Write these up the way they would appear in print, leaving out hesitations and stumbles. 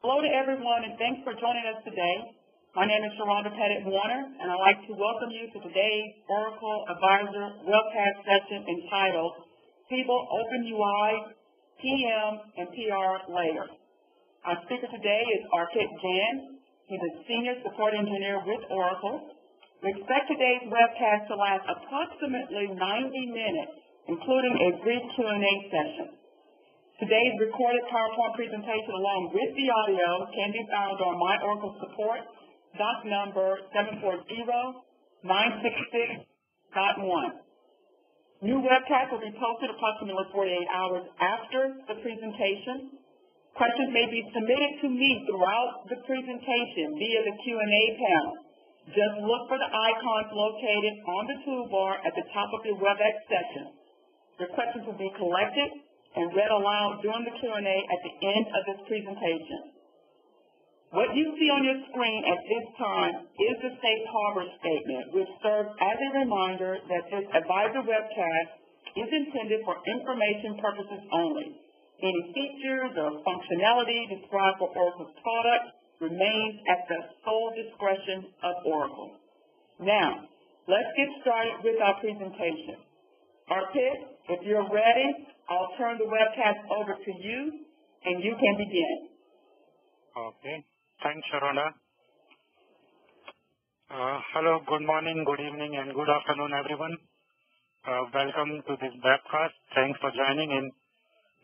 Hello to everyone, and thanks for joining us today. My name is Sharonda Pettit Warner, and I'd like to welcome you to today's Oracle Advisor Webcast session entitled Siebel OpenUI PM and PR Layer. Our speaker today is Arpit Jain. He's a Senior Support Engineer with Oracle. We expect today's webcast to last approximately 90 minutes, including a brief Q&A session. Today's recorded PowerPoint presentation along with the audio can be found on My Oracle Support, doc number 740-966.1. New webcast will be posted approximately 48 hours after the presentation. Questions may be submitted to me throughout the presentation via the Q&A panel. Just look for the icons located on the toolbar at the top of your WebEx session. Your questions will be collected and read aloud during the Q&A at the end of this presentation. What you see on your screen at this time is the Safe Harbor Statement, which serves as a reminder that this advisor webcast is intended for information purposes only. Any features or functionality described for Oracle's product remains at the sole discretion of Oracle. Now, let's get started with our presentation. Arpit, if you're ready, I'll turn the webcast over to you, and you can begin. Okay. Thanks, Sharonda. Hello, good morning, good evening, and good afternoon, everyone. Welcome to this webcast. Thanks for joining in.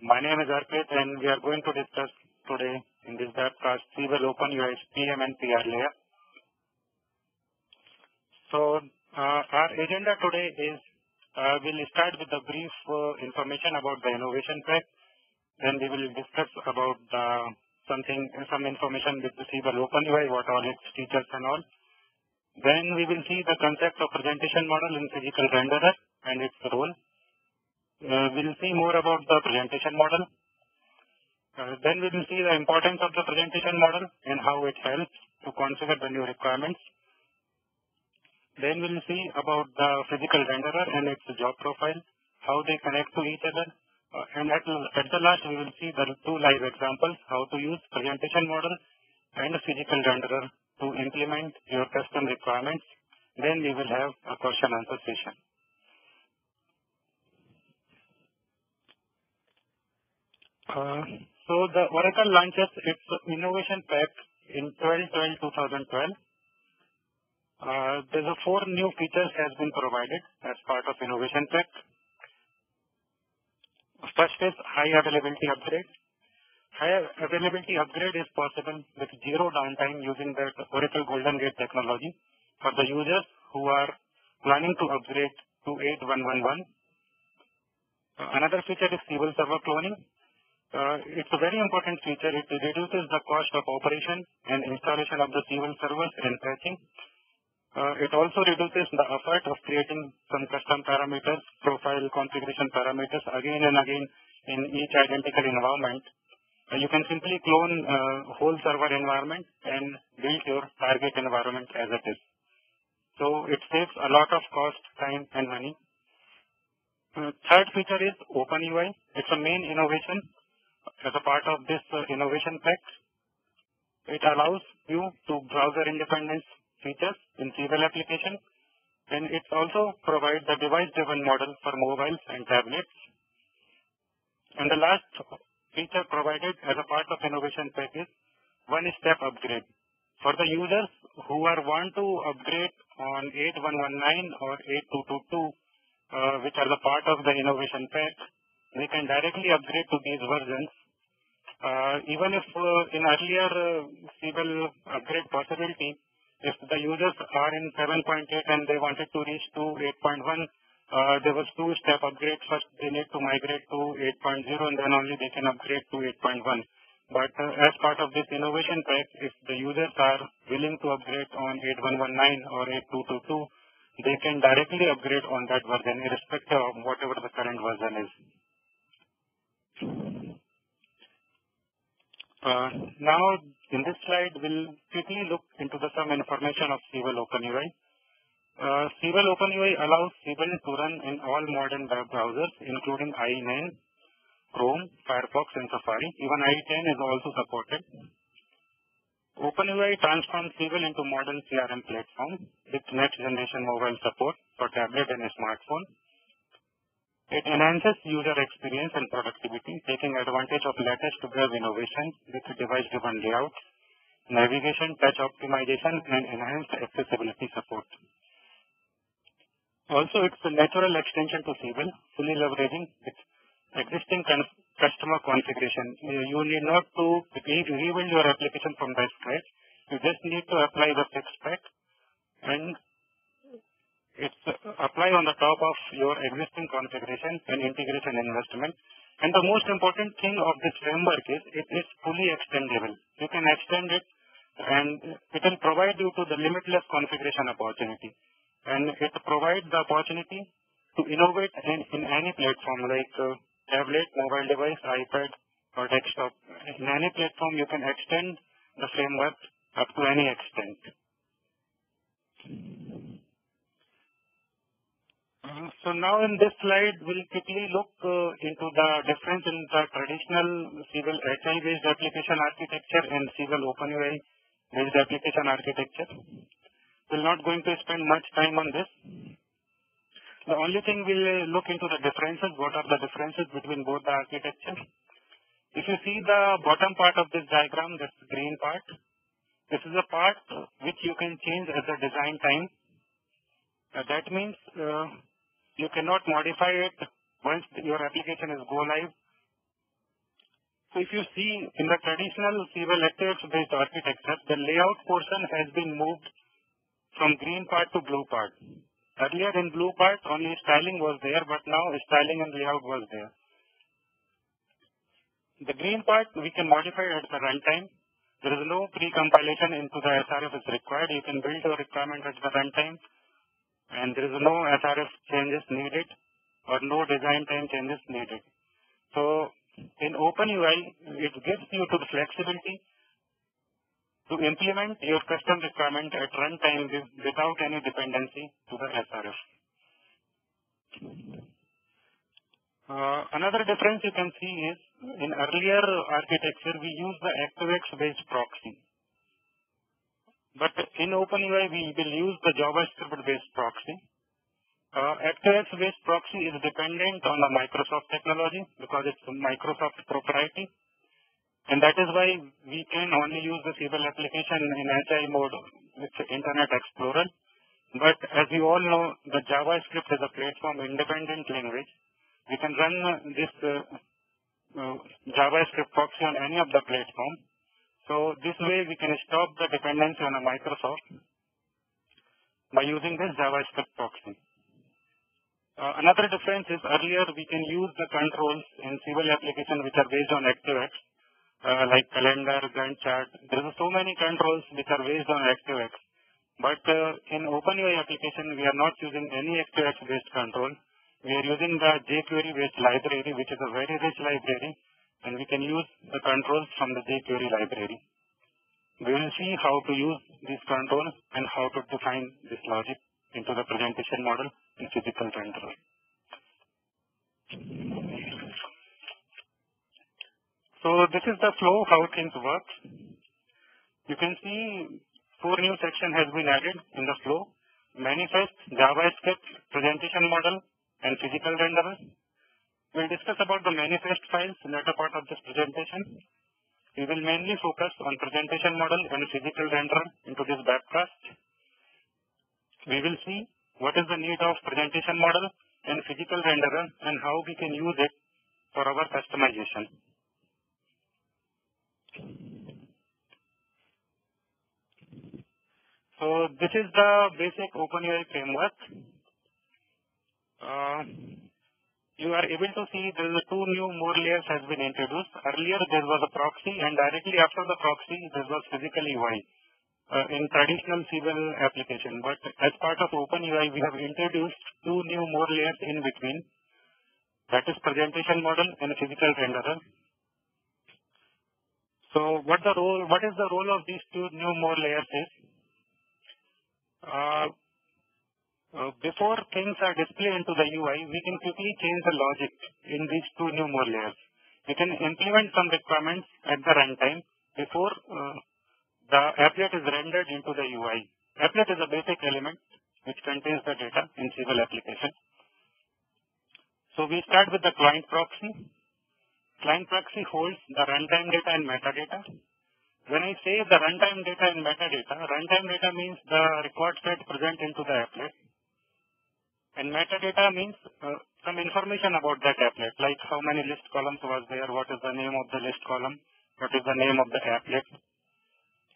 My name is Arpit, and we are going to discuss today in this webcast Siebel OpenUI PM and PR layer. So, our agenda today is we'll start with a brief information about the innovation pack. Then we will discuss about some information with the Siebel OpenUI, what all its features and all. Then we will see the concept of presentation model in physical renderer and its role. We'll see more about the presentation model. Then we will see the importance of the presentation model and how it helps to configure the new requirements. Then we'll see about the physical renderer and its job profile, how they connect to each other. And at the last, we will see the two live examples, how to use presentation model and a physical renderer to implement your custom requirements. Then we will have a question-answer session. So the Oracle launches its innovation pack in 12/12/2012. There's 4 new features has been provided as part of innovation pack. First is high availability upgrade. High availability upgrade is possible with zero downtime using the Oracle Golden Gate technology for the users who are planning to upgrade to 8.1.1.1. Another feature is Siebel server cloning. It's a very important feature. It reduces the cost of operation and installation of the Siebel servers and patching. It also reduces the effort of creating some custom parameters, profile configuration parameters again and again in each identical environment. You can simply clone a whole server environment and build your target environment as it is. So it saves a lot of cost, time, and money. Third feature is OpenUI. It's a main innovation as a part of this innovation pack. It allows you to browser independence features in Siebel application, and it also provides the device-driven model for mobiles and tablets. And the last feature provided as a part of innovation pack is one-step upgrade. For the users who want to upgrade on 8.1.1.9 or 8.2.2.2, which are the part of the innovation pack, they can directly upgrade to these versions. Even if in earlier Siebel upgrade possibility, if the users are in 7.8 and they wanted to reach to 8.1, there was 2-step upgrade. First, they need to migrate to 8.0 and then only they can upgrade to 8.1. But as part of this innovation pack, if the users are willing to upgrade on 8.1.1.9 or 8.2.2.2, they can directly upgrade on that version, irrespective of whatever the current version is. Now, in this slide, we'll quickly look into some information of Siebel OpenUI. Siebel OpenUI allows Siebel to run in all modern web browsers, including IE9, Chrome, Firefox, and Safari. Even IE10 is also supported. OpenUI transforms Siebel into modern CRM platform with next generation mobile support for tablet and smartphone. It enhances user experience and productivity, taking advantage of latest web innovations with device-driven layout, navigation, touch optimization, and enhanced accessibility support. Also, it's a natural extension to Siebel, fully leveraging its existing customer configuration. You need not to rebuild your application from the scratch. You just need to apply the fixed spec, and it's apply on the top of your existing configuration and integration investment. And the most important thing of this framework is it is fully extendable. You can extend it, and it will provide you to the limitless configuration opportunity. And it provides the opportunity to innovate in any platform like tablet, mobile device, iPad, or desktop. In any platform, you can extend the framework up to any extent. So now in this slide, we'll quickly look into the difference in the traditional Siebel HI-based application architecture and Siebel OpenUI-based application architecture. We're not going to spend much time on this. The only thing we'll look into the differences. What are the differences between both the architectures? If you see the bottom part of this diagram, this green part, this is a part which you can change as a design time. That means you cannot modify it once your application is go live. So if you see in the traditional Siebel ActiveX-based architecture, the layout portion has been moved from green part to blue part. Earlier in blue part, only styling was there, but now styling and layout was there. The green part, we can modify at the runtime. There is no pre-compilation into the SRF is required. You can build your requirement at the runtime, and there is no SRF changes needed or no design time changes needed. So in OpenUI, it gives you to the flexibility to implement your custom requirement at runtime without any dependency to the SRF. Another difference you can see is in earlier architecture, we use the ActiveX-based proxy. But in OpenUI, we will use the JavaScript-based proxy. ActiveX-based proxy is dependent on the Microsoft technology because it's a Microsoft proprietary. And that is why we can only use the Siebel application in HI mode with Internet Explorer. But as you all know, the JavaScript is a platform-independent language. We can run this JavaScript proxy on any of the platform. So this way we can stop the dependency on a Microsoft by using this JavaScript proxy. Another difference is earlier we can use the controls in Siebel application which are based on ActiveX, like calendar, Gantt chart. There are so many controls which are based on ActiveX. But in OpenUI application, we are not using any ActiveX-based control. We are using the jQuery-based library, which is a very rich library, and we can use the controls from the jQuery library. We will see how to use these controls and how to define this logic into the presentation model in physical renderer. So this is the flow, how things work. You can see 4 new sections has been added in the flow: manifest, JavaScript, presentation model, and physical renderer. We'll discuss about the manifest files in later part of this presentation. We will mainly focus on presentation model and physical renderer into this webcast. We will see what is the need of presentation model and physical renderer and how we can use it for our customization. So this is the basic OpenUI framework. You are able to see there are 2 new more layers has been introduced. Earlier there was a proxy, and directly after the proxy there was physical UI in traditional Siebel application. But as part of OpenUI, we have introduced 2 new more layers in between. That is presentation model and physical renderer. So what is the role of these 2 new more layers is? Before things are displayed into the UI, we can quickly change the logic in these 2 new more layers. We can implement some requirements at the runtime before the applet is rendered into the UI. Applet is a basic element which contains the data in Siebel application. So we start with the client proxy. Client proxy holds the runtime data and metadata. When I say the runtime data and metadata, runtime data means the record set present into the applet. And metadata means some information about that applet, like how many list columns was there, what is the name of the list column, what is the name of the applet.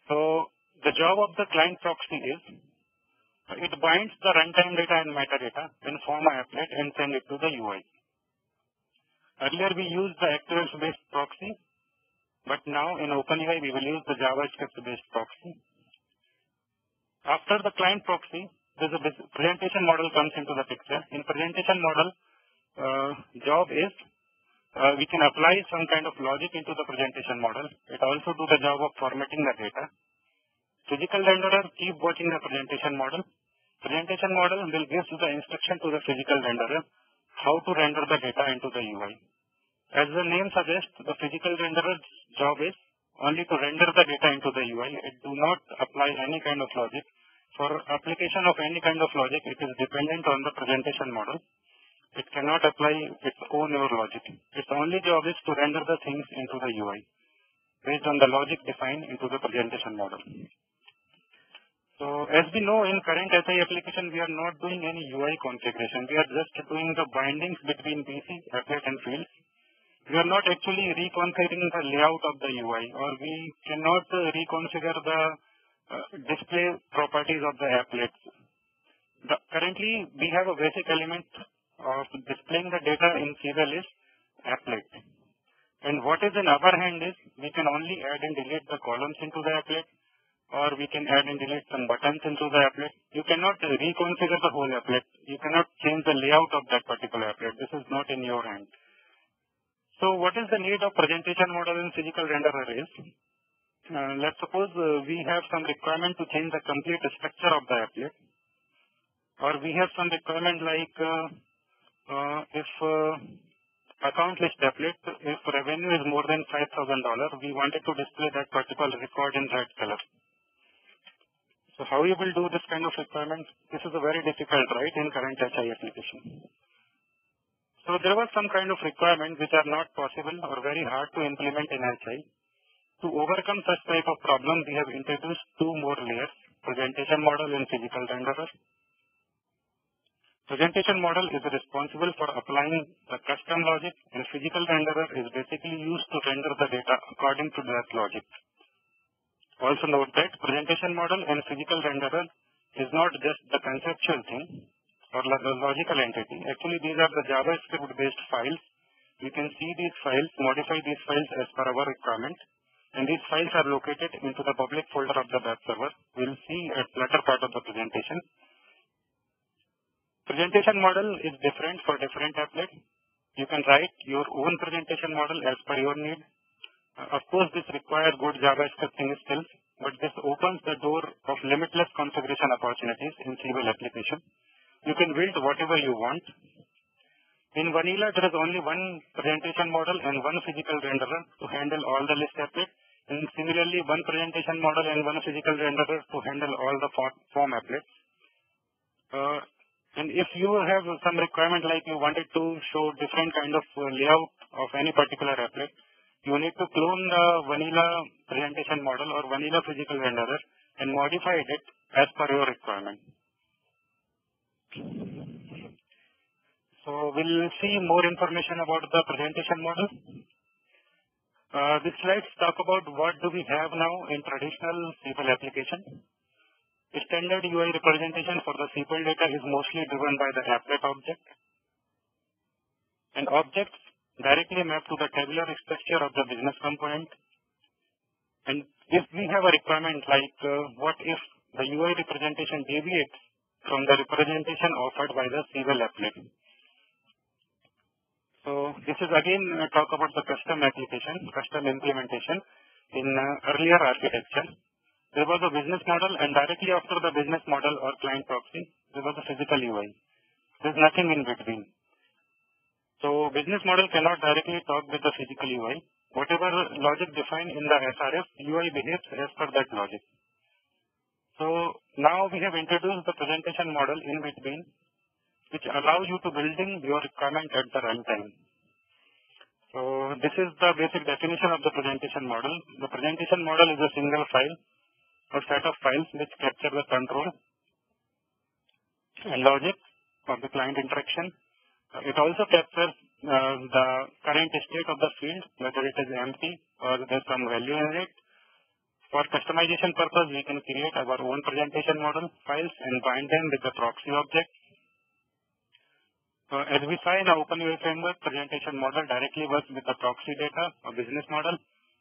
So the job of the client proxy is, it binds the runtime data and metadata in form of applet and send it to the UI. Earlier we used the ActiveX-based proxy, but now in OpenUI we will use the JavaScript-based proxy. After the client proxy, there's a presentation model comes into the picture. In presentation model, job is we can apply some kind of logic into the presentation model. It also do the job of formatting the data. Physical renderer keep watching the presentation model. Presentation model will give the instruction to the physical renderer how to render the data into the UI. As the name suggests, the physical renderer's job is only to render the data into the UI. It do not apply any kind of logic. For application of any kind of logic, it is dependent on the presentation model. It cannot apply its own logic. Its only job is to render the things into the UI based on the logic defined into the presentation model. So as we know, in current SI application, we are not doing any UI configuration. We are just doing the bindings between PC, applet and fields. We are not actually reconfiguring the layout of the UI, or we cannot reconfigure the display properties of the applets. Currently, we have a basic element of displaying the data in Siebel is applet. And what is in our hand is we can only add and delete the columns into the applet, or we can add and delete some buttons into the applet. You cannot reconfigure the whole applet. You cannot change the layout of that particular applet. This is not in your hand. So what is the need of presentation model in physical renderer is, let's suppose we have some requirement to change the complete structure of the applet, or we have some requirement like if account list applet, if revenue is more than $5,000, we wanted to display that particular record in red color. So how you will do this kind of requirement? This is a very difficult, right, in current HI application. So there was some kind of requirement which are not possible or very hard to implement in HI. To overcome such type of problem, we have introduced two more layers, presentation model and physical renderer. Presentation model is responsible for applying the custom logic, and physical renderer is basically used to render the data according to that logic. Also note that presentation model and physical renderer is not just the conceptual thing or the logical entity. Actually, these are the JavaScript-based files. You can see these files, modify these files as per our requirement, and these files are located into the public folder of the web server. We'll see at latter part of the presentation. Presentation model is different for different applets. You can write your own presentation model as per your need. Of course, this requires good JavaScripting skills, but this opens the door of limitless configuration opportunities in Siebel application. You can build whatever you want. In vanilla, there is only one presentation model and one physical renderer to handle all the list applets, and similarly, one presentation model and one physical renderer to handle all the form applets. And if you have some requirement like you wanted to show different kind of layout of any particular applet, you need to clone the vanilla presentation model or vanilla physical renderer and modify it as per your requirement. So we'll see more information about the presentation model. These slides talk about what do we have now in traditional Siebel application. Standard UI representation for the Siebel data is mostly driven by the applet object. And objects directly map to the tabular structure of the business component. And if we have a requirement like what if the UI representation deviates from the representation offered by the Siebel applet. So this is again talk about the custom application, custom implementation in earlier architecture. There was a business model, and directly after the business model or client proxy, there was a physical UI. There's nothing in between. So business model cannot directly talk with the physical UI. whatever logic defined in the SRF, UI behaves as per that logic. So now we have introduced the presentation model in between, which allows you to building your requirement at the runtime. So this is the basic definition of the presentation model. The presentation model is a single file or set of files which capture the control and logic of the client interaction. It also captures the current state of the field, whether it is empty or there's some value in it. For customization purpose, we can create our own presentation model files and bind them with the proxy object. As we saw in the OpenUI framework, presentation model directly works with the proxy data or business model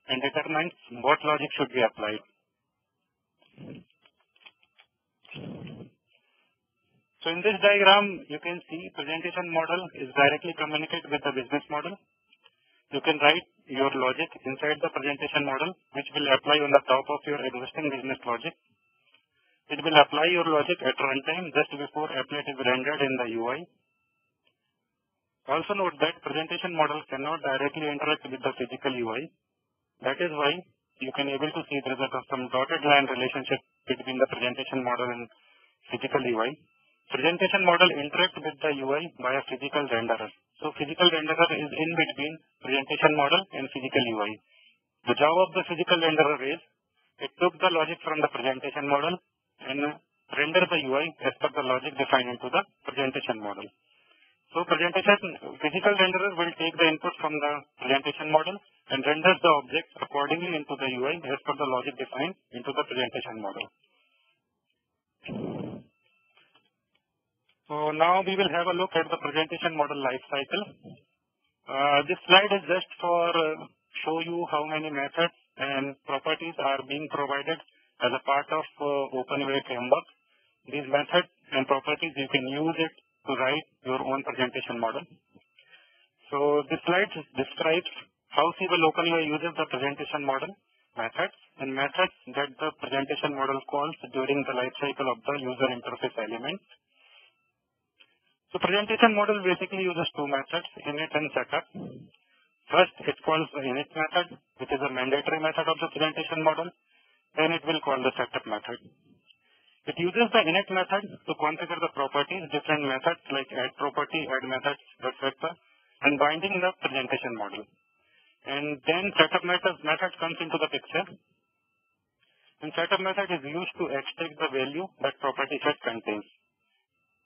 and determines what logic should be applied. So in this diagram, you can see presentation model is directly communicated with the business model. You can write your logic inside the presentation model, which will apply on the top of your existing business logic. It will apply your logic at runtime just before applet is rendered in the UI. Also note that presentation model cannot directly interact with the physical UI. That is why you can able to see there is some dotted line relationship between the presentation model and physical UI. Presentation model interacts with the UI via physical renderer. So physical renderer is in between presentation model and physical UI. The job of the physical renderer is it took the logic from the presentation model and render the UI as per the logic defined into the presentation model. So physical renderer will take the input from the presentation model and renders the object accordingly into the UI as per the logic defined into the presentation model. So now we will have a look at the presentation model life cycle. This slide is just for show you how many methods and properties are being provided as a part of OpenUI framework. These methods and properties, you can use it to write your own presentation model. So this slide describes how Siebel OpenUI uses the presentation model methods and methods that the presentation model calls during the life cycle of the user interface element. So presentation model basically uses two methods, init and setup. First, it calls the init method, which is a mandatory method of the presentation model. Then it will call the setup method. It uses the init method to configure the properties, different methods like add property, add methods, etc., and binding the presentation model. And then setup method comes into the picture. And setup method is used to extract the value that property set contains.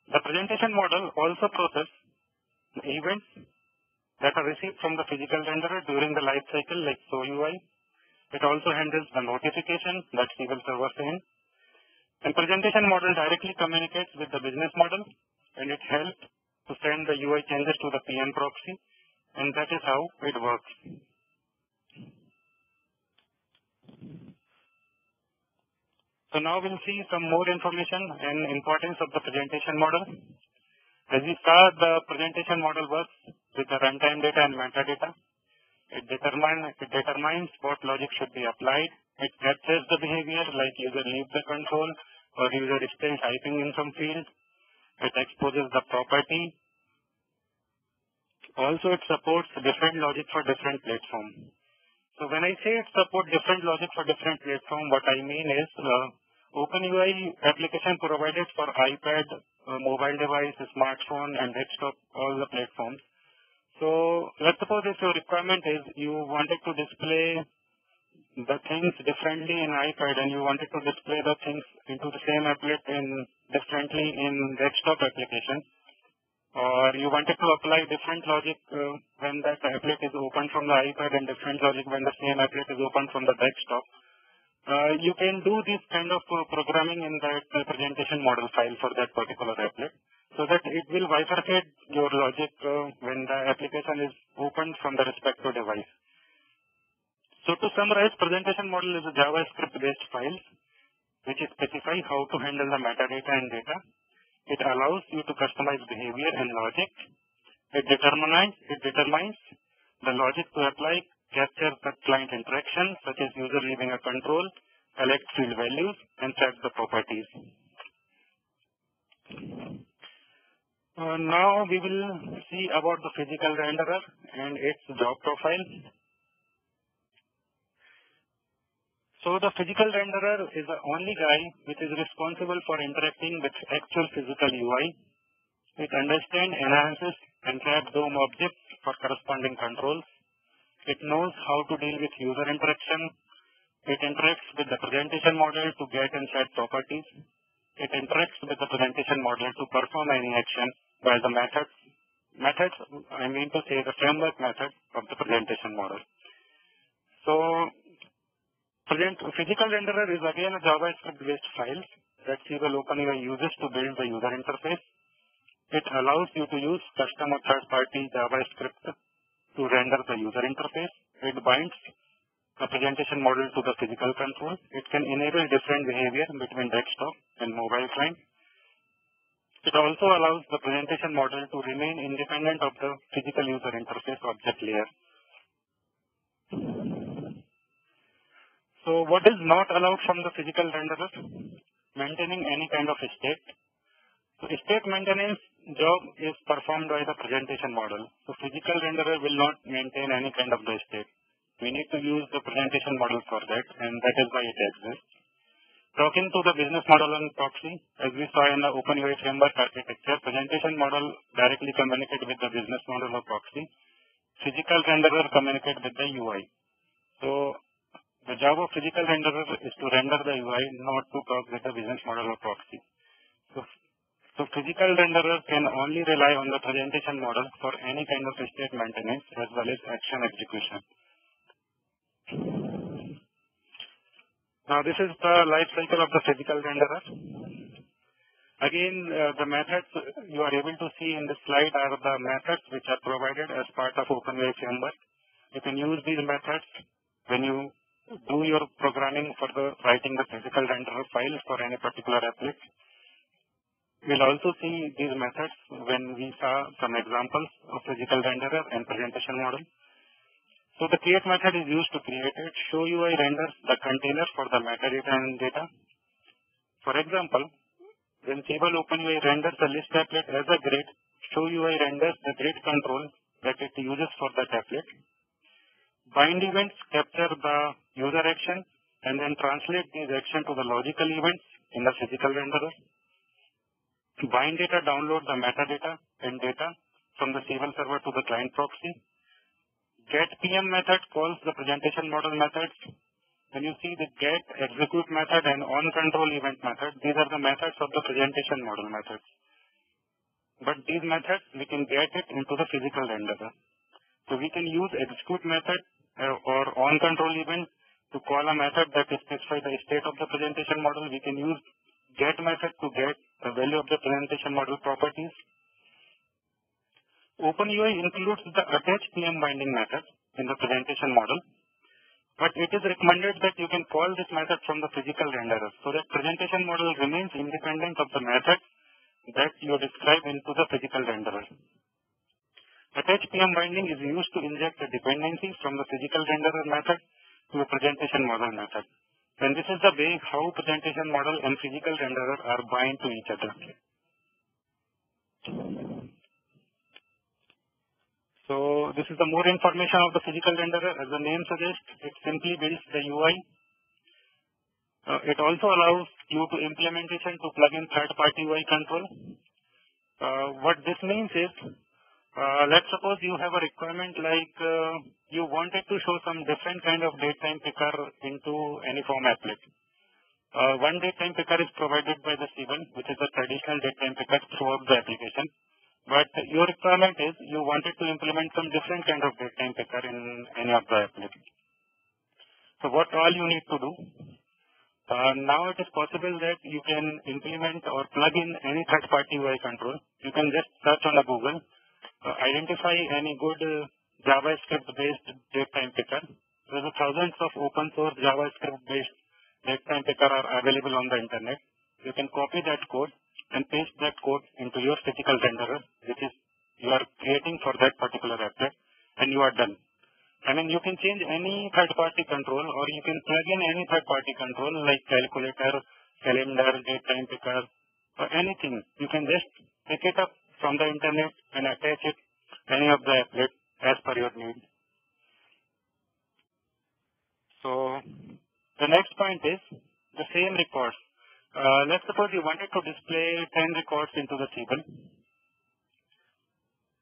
The presentation model also processes the events that are received from the physical renderer during the life cycle like ShowUI. It also handles the notification that Siebel server sends. And presentation model directly communicates with the business model and it helps to send the UI changes to the PM proxy, and that is how it works. So now we'll see some more information and importance of the presentation model. As we saw, the presentation model works with the runtime data and metadata. It determines what logic should be applied. It captures the behavior like user leaves the control or user is still typing in some field. It exposes the property. Also, it supports different logic for different platforms. So when I say it supports different logic for different platforms, what I mean is OpenUI application provided for iPad, mobile device, smartphone, and desktop, all the platforms. So let's suppose if your requirement is you wanted to display the things differently in iPad and you wanted to display the things into the same applet differently in desktop application, or you wanted to apply different logic when that applet is opened from the iPad and different logic when the same applet is opened from the desktop. You can do this kind of programming in that presentation model file for that particular applet, so that it will bifurcate your logic when the application is opened from the respective device. So to summarize, presentation model is a JavaScript-based file which specify how to handle the metadata and data. It allows you to customize behavior and logic. It determines the logic to apply, capture the client interaction, such as user leaving a control, collect field values, and set the properties. Now we will see about the physical renderer and its job profile. So the physical renderer is the only guy which is responsible for interacting with actual physical UI. It understands, enhances, and traps DOM objects for corresponding controls. It knows how to deal with user interaction. It interacts with the presentation model to get and set properties. It interacts with the presentation model to perform any action by the methods, I mean to say the framework method of the presentation model. So, physical renderer is again a JavaScript-based file that Siebel OpenUI uses to build the user interface. It allows you to use custom or third-party JavaScript to render the user interface. It binds the presentation model to the physical control. It can enable different behavior between desktop and mobile client. It also allows the presentation model to remain independent of the physical user interface object layer. So what is not allowed from the physical renderer? Maintaining any kind of state. So state maintenance job is performed by the presentation model. So physical renderer will not maintain any kind of the state. We need to use the presentation model for that, and that is why it exists. Talking to the business model on proxy, as we saw in the OpenUI framework architecture, presentation model directly communicate with the business model or proxy. Physical renderer communicate with the UI. So the job of physical renderer is to render the UI, not to talk with the business model or proxy. So physical renderer can only rely on the presentation model for any kind of state maintenance as well as action execution. Now this is the life cycle of the physical renderer. Again, the methods you are able to see in this slide are the methods which are provided as part of OpenUI framework. You can use these methods when you do your programming for the writing the physical renderer file for any particular application. We'll also see these methods when we saw some examples of physical renderer and presentation model. So the create method is used to create it. Show UI renders the container for the metadata and data. For example, when Siebel OpenUI renders the list applet as a grid, show UI renders the grid control that it uses for the applet. Bind events capture the user action and then translate these actions to the logical events in the physical renderer. Bind data download the metadata and data from the Siebel server to the client proxy. Get PM method calls the presentation model methods. When you see the get, execute method and on control event method, these are the methods of the presentation model methods. But these methods, we can get it into the physical renderer. So we can use execute method or on control event to call a method that specifies the state of the presentation model. We can use get method to get the value of the presentation model properties. OpenUI includes the attach PM binding method in the presentation model, but it is recommended that you can call this method from the physical renderer so that presentation model remains independent of the method that you describe into the physical renderer. Attach PM binding is used to inject the dependencies from the physical renderer method to the presentation model method. And this is the way how presentation model and physical renderer are bind to each other. So this is the more information of the physical renderer. As the name suggests, it simply builds the UI. It also allows you to implementation to plug in third-party UI control. What this means is, let's suppose you have a requirement like you wanted to show some different kind of datetime picker into any form applet. One datetime picker is provided by the Siebel, which is a traditional datetime picker throughout the application. But your requirement is you wanted to implement some different kind of datetime picker in any of the applications. So what all you need to do? Now it is possible that you can implement or plug in any third-party UI control. You can just search on the Google, identify any good JavaScript-based datetime picker. There are thousands of open source JavaScript-based datetime picker are available on the internet. You can copy that code and paste that code into your physical renderer, which is you are creating for that particular applet, and you are done. I mean, you can change any third-party control, or you can plug in any third-party control like calculator, calendar, datetime picker, or anything. You can just pick it up from the internet and attach it any of the applet as per your need. So The next point is the same records. Let's suppose you wanted to display 10 records into the Siebel,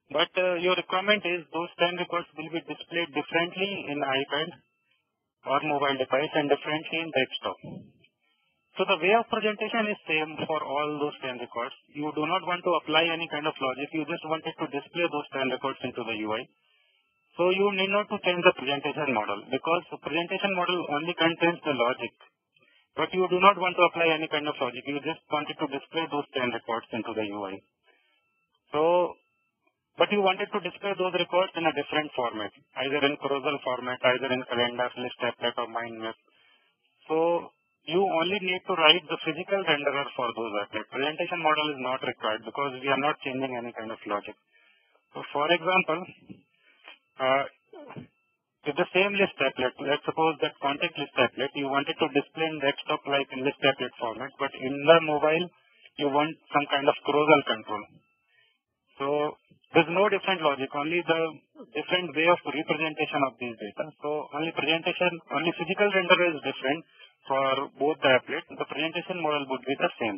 but your requirement is those 10 records will be displayed differently in iPad or mobile device and differently in desktop. So the way of presentation is same for all those 10 records. You do not want to apply any kind of logic. You just wanted to display those 10 records into the UI. So you need not to change the presentation model because the presentation model only contains the logic. But you do not want to apply any kind of logic. You just wanted to display those 10 records into the UI. But you wanted to display those records in a different format, either in carousel format, either in calendar, list, applet, or mind map. So you only need to write the physical renderer for those applets. Presentation model is not required because we are not changing any kind of logic. So for example, if the same list applet, let's suppose that contact list applet, you wanted to display in desktop like in list applet format, but in the mobile, you want some kind of carousel control. So there's no different logic, only the different way of representation of these data. So only physical renderer is different for both the applets. The presentation model would be the same.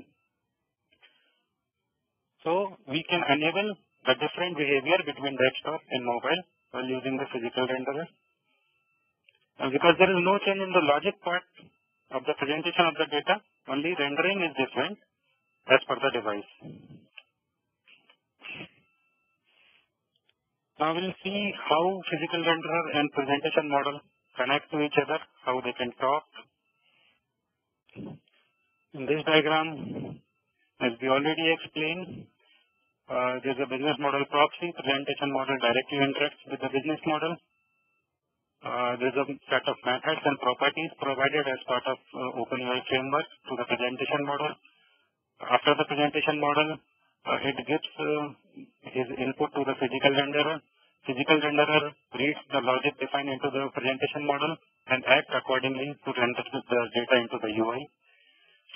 So we can enable the different behavior between desktop and mobile while using the physical renderer. Because there is no change in the logic part of the presentation of the data, only rendering is different as per the device. Now we'll see how physical renderer and presentation model connect to each other, how they can talk. In this diagram, as we already explained, there's a business model proxy. Presentation model directly interacts with the business model. There's a set of methods and properties provided as part of OpenUI framework to the presentation model. After the presentation model, it gives his input to the physical renderer. Physical renderer reads the logic defined into the presentation model and acts accordingly to render the data into the UI.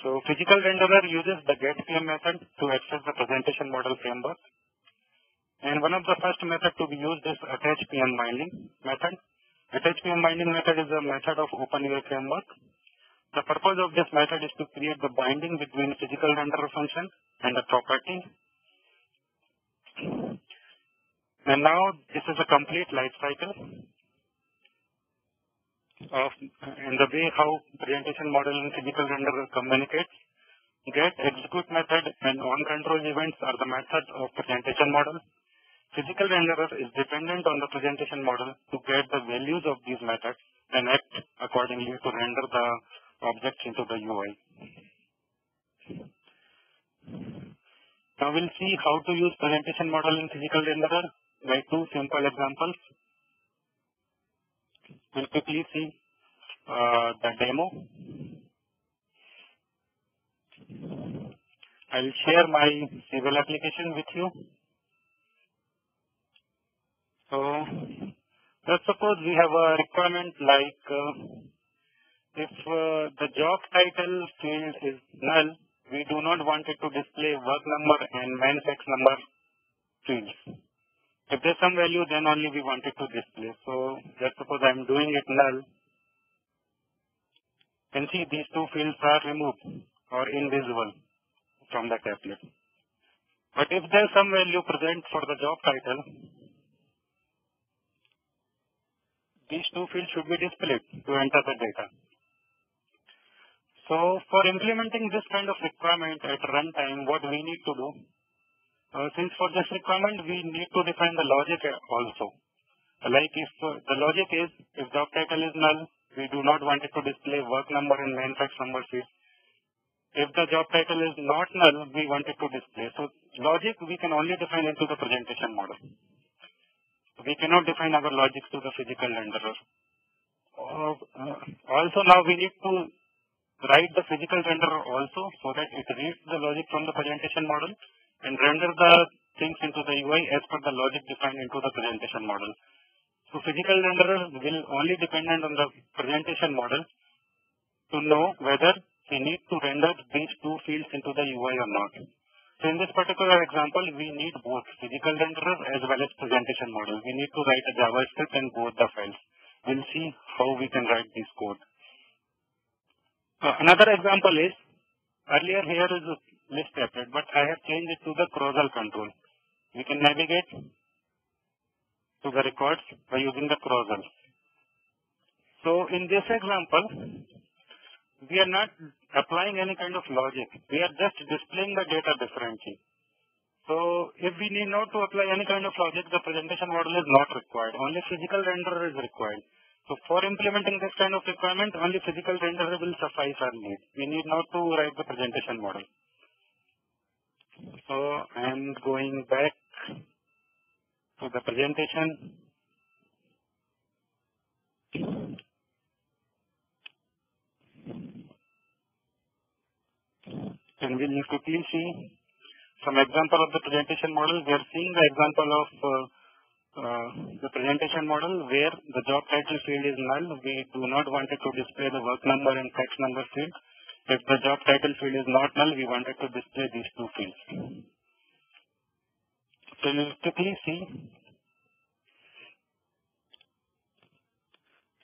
So physical renderer uses the getPM method to access the presentation model framework. And one of the first methods to be used is attachPM binding method. AttachPM binding method is a method of OpenUI framework. The purpose of this method is to create the binding between physical renderer function and the property. And now this is a complete life cycle of in the way how presentation model and physical renderer communicates. Get, execute method, and on-control events are the methods of presentation model. Physical renderer is dependent on the presentation model to get the values of these methods and act accordingly to render the objects into the UI. Now we'll see how to use presentation model in physical renderer by two simple examples. We'll quickly see the demo. I'll share my Siebel application with you. So let's suppose we have a requirement like if the job title field is null, we do not want it to display work number and manfax number fields. If there's some value, then only we want it to display. So let's suppose I'm doing it null. You can see these two fields are removed or invisible from the tablet. But if there's some value present for the job title, these two fields should be displayed to enter the data. So for implementing this kind of requirement at runtime, what we need to do, since for this requirement we need to define the logic also. Like if the logic is, if job title is null, we do not want it to display work number and manfax number field. If the job title is not null, we want it to display. So logic we can only define into the presentation model. We cannot define our logic to the physical renderer. Also now we need to write the physical renderer also so that it reads the logic from the presentation model and render the things into the UI as per the logic defined into the presentation model. So physical renderer will only dependent on the presentation model to know whether we need to render these two fields into the UI or not. So in this particular example, we need both physical renderer as well as presentation model. We need to write a JavaScript in both the files. We'll see how we can write this code. Another example is, earlier here is a list applet, but I have changed it to the carousel control. We can navigate to the records by using the carousel. So in this example, we are not applying any kind of logic. We are just displaying the data differently. So if we need not to apply any kind of logic, the presentation model is not required. Only physical renderer is required. So for implementing this kind of requirement, only physical renderer will suffice our need. We need not to write the presentation model. So I am going back to the presentation. And we will quickly see some example of the presentation model. We are seeing the example of the presentation model where the job title field is null. We do not want it to display the work number and tax number field. If the job title field is not null, we wanted to display these two fields. So we will quickly see.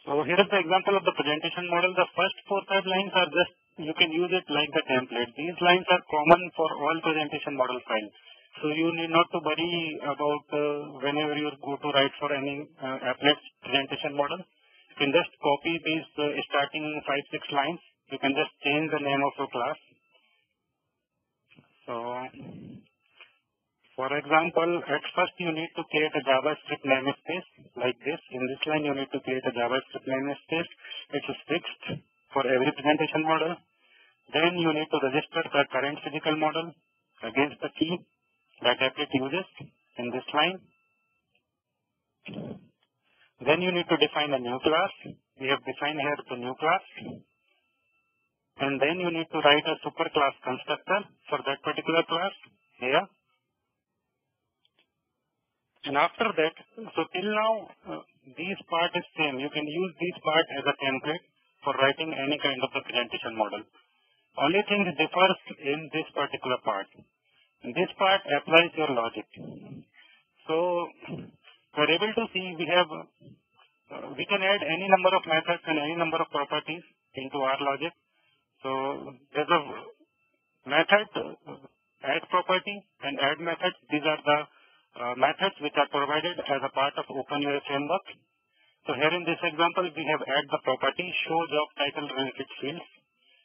So here is the example of the presentation model. The first 4-5 lines are just, you can use it like the template. These lines are common for all presentation model files. So you need not to worry about whenever you go to write for any applet presentation model. You can just copy these starting 5-6 lines. You can just change the name of your class. So, for example, at first you need to create a JavaScript namespace like this. In this line you need to create a JavaScript namespace. It is fixed for every presentation model. Then you need to register the current physical model against the key that applet uses in this line. Then you need to define a new class. We have defined here the new class. And then you need to write a superclass constructor for that particular class here. And after that, so till now, these part is same. You can use these part as a template for writing any kind of the presentation model. Only thing differs in this particular part. In this part applies your logic. So we're able to see we can add any number of methods and any number of properties into our logic. So there's a method, add property and add method. These are the methods which are provided as a part of OpenUI framework. So here in this example, we have added the property show job title related fields.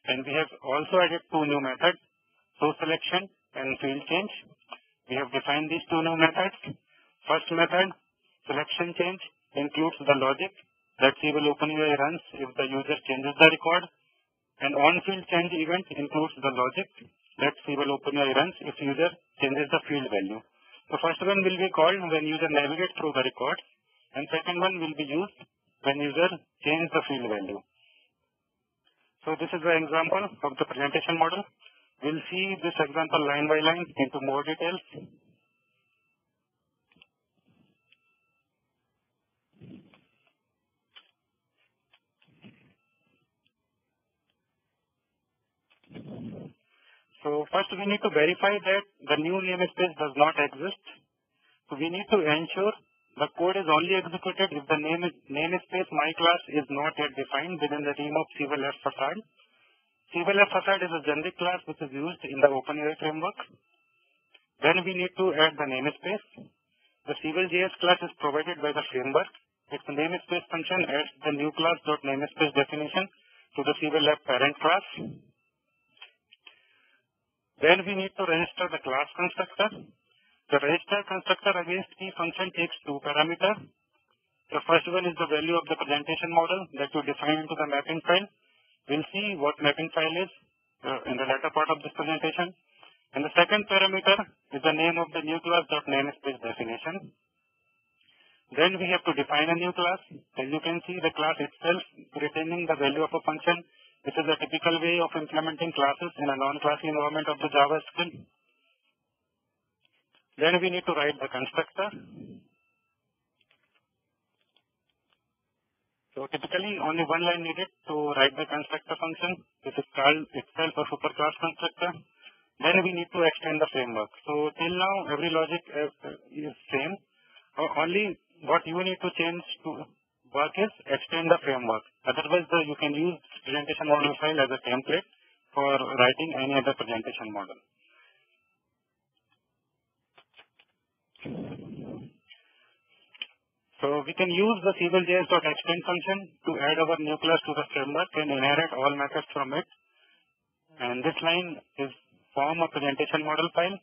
And we have also added two new methods, show selection and field change. We have defined these two new methods. First method, selection change, includes the logic that Siebel OpenUI runs if the user changes the record. And on-field change event includes the logic that Siebel OpenUI runs if user changes the field value. The first one will be called when user navigates through the record, and second one will be used when user changes the field value. So this is the example of the presentation model. We'll see this example line by line into more details. So first we need to verify that the new namespace does not exist. So we need to ensure the code is only executed if the namespace my class is not yet defined within the team of Siebel Facade. Siebel Facade is a generic class which is used in the OpenUI framework. Then we need to add the namespace. The Siebel.js class is provided by the framework. Its namespace function adds the new class.namespace definition to the Siebel parent class. Then we need to register the class constructor. The register constructor against key function takes two parameters. The first one is the value of the presentation model that you define into the mapping file. We'll see what mapping file is in the latter part of this presentation. And the second parameter is the name of the new class.namespace definition. Then we have to define a new class. As you can see, the class itself retaining the value of a function. This is a typical way of implementing classes in a non-classy environment of the JavaScript. Then we need to write the constructor. So typically only one line needed to write the constructor function. This is called itself a superclass constructor. Then we need to extend the framework. So till now every logic is same. Only what you need to change to work is extend the framework. Otherwise, you can use presentation model file as a template for writing any other presentation model. So we can use the Siebel.extend function to add our new class to the framework and inherit all methods from it. And this line is form a presentation model file,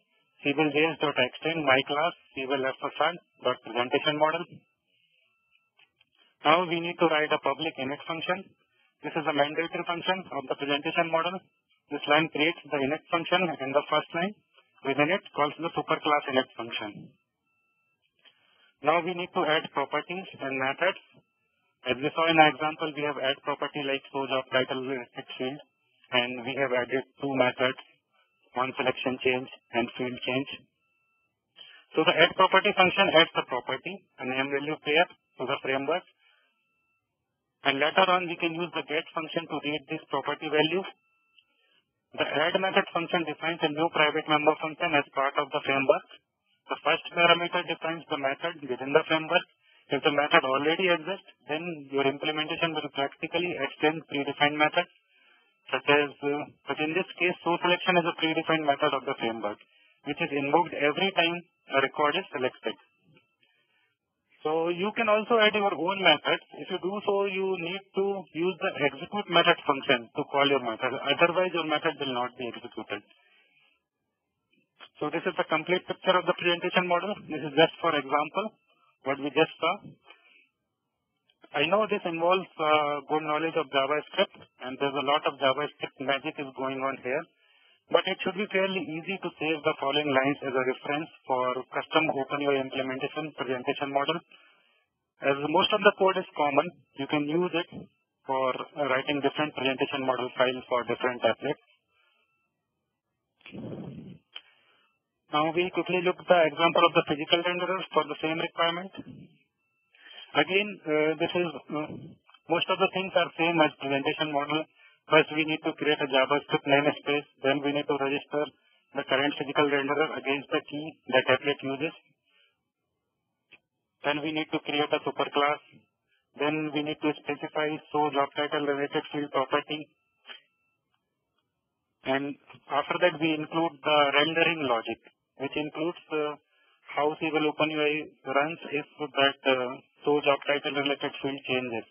Siebel.extend my class, Siebel.presentation model. Now we need to write a public init function. This is a mandatory function of the presentation model. This line creates the init function in the first line. Within it calls the superclass init function. Now we need to add properties and methods. As we saw in our example, we have add property like show job title field, and we have added two methods, one selection change and field change. So the add property function adds the property, a name value pair to the framework. And later on, we can use the get function to read this property value. The add method function defines a new private member function as part of the framework. The first parameter defines the method within the framework. If the method already exists, then your implementation will practically extend predefined methods, but in this case, show selection is a predefined method of the framework, which is invoked every time a record is selected. So you can also add your own methods. If you do so, you need to use the execute method function to call your method. Otherwise, your method will not be executed. So this is the complete picture of the presentation model. This is just for example, what we just saw. I know this involves good knowledge of JavaScript, and there's a lot of JavaScript magic is going on here. But it should be fairly easy to save the following lines as a reference for custom OpenUI implementation presentation model. As most of the code is common, you can use it for writing different presentation model files for different applets. Now we quickly look at the example of the physical renderers for the same requirement. Again, most of the things are same as presentation model. First, we need to create a JavaScript namespace. Then we need to register the current physical renderer against the key that applet uses. Then we need to create a superclass. Then we need to specify show job title related field property. And after that, we include the rendering logic, which includes how Siebel OpenUI runs if that show job title related field changes.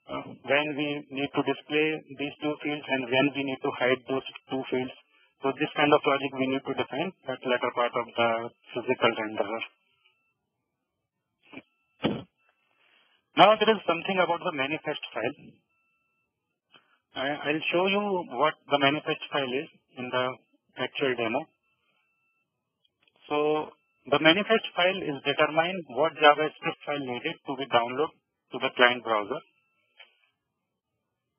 When we need to display these two fields and when we need to hide those two fields. So this kind of logic we need to define at later part of the physical renderer. Now there is something about the manifest file. I'll show you what the manifest file is in the actual demo. So the manifest file is determine what JavaScript file needed to be downloaded to the client browser.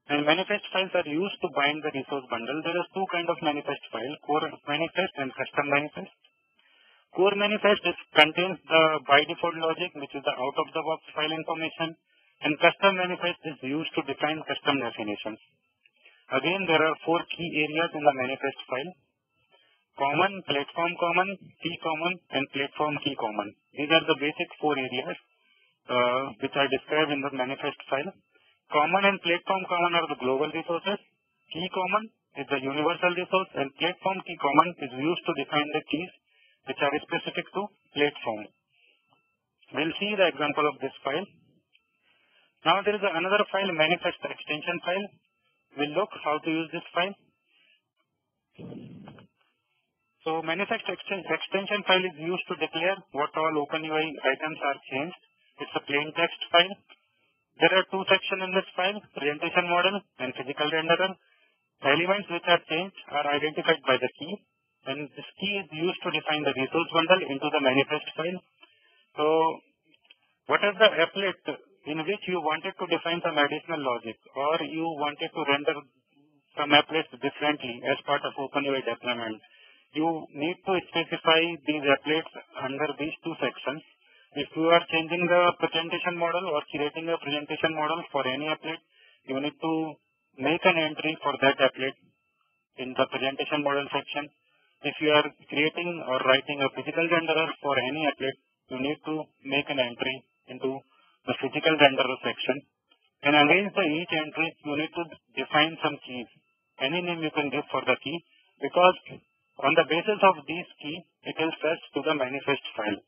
And manifest files are used to bind the resource bundle. There are two kinds of manifest files, core manifest and custom manifest. Core manifest contains the by default logic, which is the out-of-the-box file information, and custom manifest is used to define custom definitions. Again, there are four key areas in the manifest file: common, platform common, key common, and platform key common. These are the basic four areas which are described in the manifest file. Common and platform common are the global resources. Key common is the universal resource, and platform key common is used to define the keys which are specific to platform. We'll see the example of this file. Now there is another file, manifest extension file. We'll look how to use this file. So manifest extension file is used to declare what all OpenUI items are changed. It's a plain text file. There are two sections in this file, presentation model and physical renderer. Elements which are changed are identified by the key, and this key is used to define the resource bundle into the manifest file. So what is the applet in which you wanted to define some additional logic, or you wanted to render some applets differently as part of OpenUI deployment? You need to specify these applets under these two sections. If you are changing the presentation model or creating a presentation model for any applet, you need to make an entry for that applet in the presentation model section. If you are creating or writing a physical renderer for any applet, you need to make an entry into the physical renderer section. And against each entry, you need to define some keys. Any name you can give for the key, because on the basis of these keys, it will fetch to the manifest file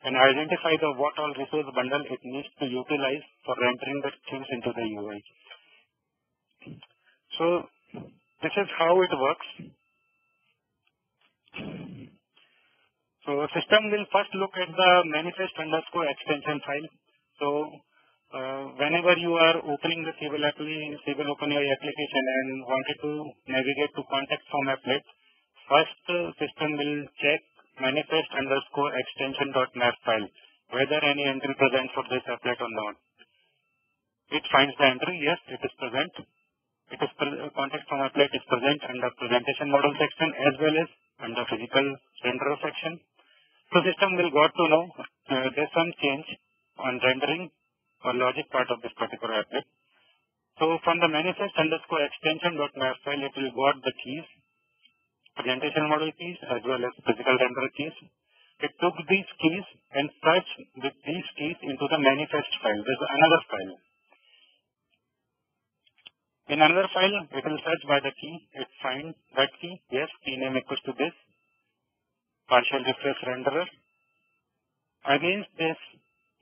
and identify the what all resource bundle it needs to utilize for rendering the things into the UI. So this is how it works. So system will first look at the manifest underscore extension file. So whenever you are opening the Siebel OpenAI application and wanted to navigate to context form applet, first system will check manifest underscore extension.map file, whether any entry present for this applet or not. It finds the entry, yes, it is present. It is context form applet is present under presentation model section as well as under physical renderer section. So system will got to know there's some change on rendering or logic part of this particular applet. So from the manifest underscore extension.map file, it will got the keys, presentation model keys as well as physical renderer keys. It took these keys and searched with these keys into the manifest file. There's another file. In another file, it will search by the key. It finds that key. Yes, key name equals to this. Partial refresh renderer. Against this,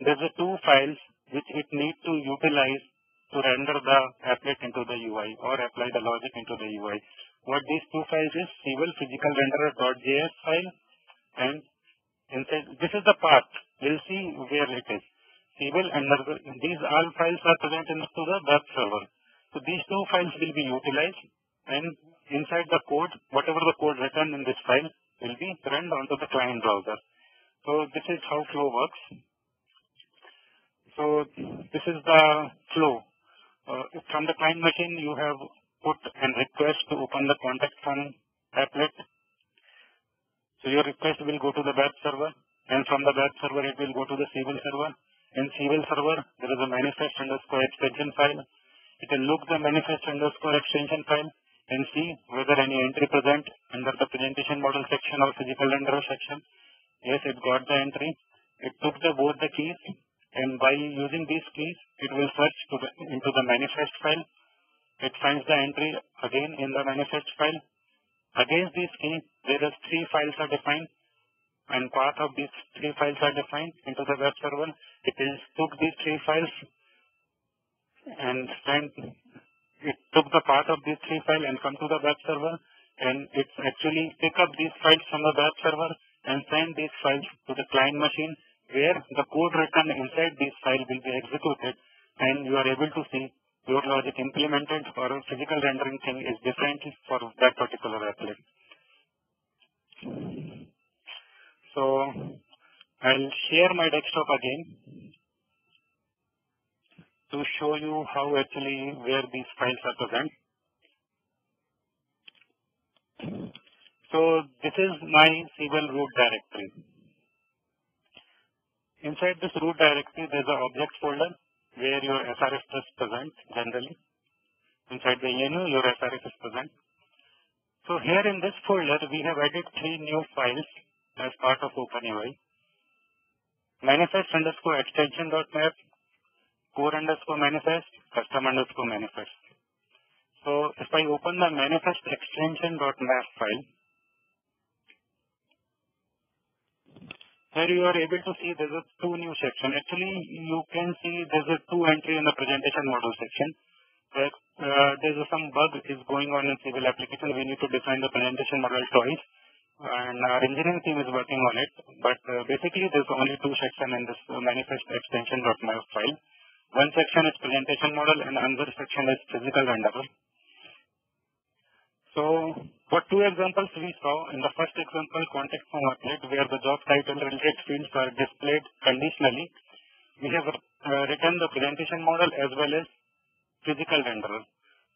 there's a two files which it needs to utilize to render the applet into the UI or apply the logic into the UI. What these two files is, Siebel physical renderer.js file, and inside this is the path. We'll see where it is. Siebel these all files are present into the web server. So these two files will be utilized, and inside the code, whatever the code written in this file will be run onto the client browser. So this is how flow works. So this is the flow. From the client machine, you have put a request to open the context form applet. So your request will go to the web server, and from the web server, it will go to the Siebel server. In Siebel server, there is a manifest underscore extension file. It will look the manifest underscore extension file and see whether any entry present under the presentation model section or physical renderer section. Yes, it got the entry. It took both the keys, and by using these keys, it will search into the manifest file. It finds the entry again in the manifest file. Against these keys, there are three files are defined, and path of these three files are defined into the web server. It took these three files and it took the path of these three files and come to the web server, and it's actually pick up these files from the web server and send these files to the client machine, where the code written inside these files will be executed, and you are able to see your logic implemented or a physical rendering thing is different for that particular applet. So I'll share my desktop again to show you how actually where these files are present. So this is my Siebel root directory. Inside this root directory, there's an objects folder where your SRS is present generally. Inside the ENU, your SRS is present. So here in this folder, we have added three new files as part of OpenAI. Manifest underscore extension.map, core underscore manifest, custom underscore manifest. So if I open the manifest extension.map file, here you are able to see there's two new sections. Actually, you can see there's two entry in the presentation model section. There's some bug is going on in Siebel application. We need to define the presentation model twice, and our engineering team is working on it. But basically, there's only two sections in this manifest extension.map file. One section is presentation model and another section is physical renderer. So what two examples we saw? In the first example, context form applet, where the job title related fields are displayed conditionally, we have written the presentation model as well as physical renderer.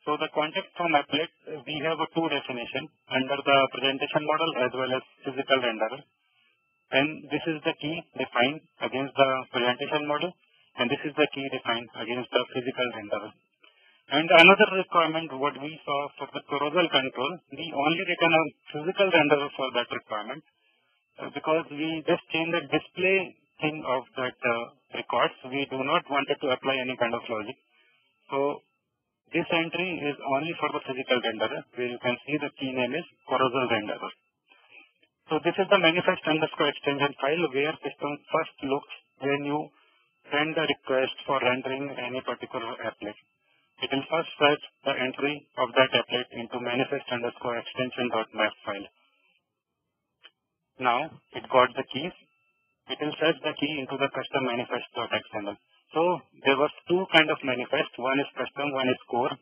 So the context form applet, we have a two definition under the presentation model as well as physical renderer. And this is the key defined against the presentation model, and this is the key defined against the physical renderer. And another requirement what we saw for the carousel control, we only written a physical renderer for that requirement because we just changed the display thing of that records. We do not want to apply any kind of logic. So this entry is only for the physical renderer, where you can see the key name is carousel renderer. So this is the manifest underscore extension file where system first looks when you send the request for rendering any particular applet. It will first search the entry of that applet into manifest underscore extension.map file. Now it got the keys. It will search the key into the custom manifest.xml. So there was two kind of manifest. One is custom, one is core.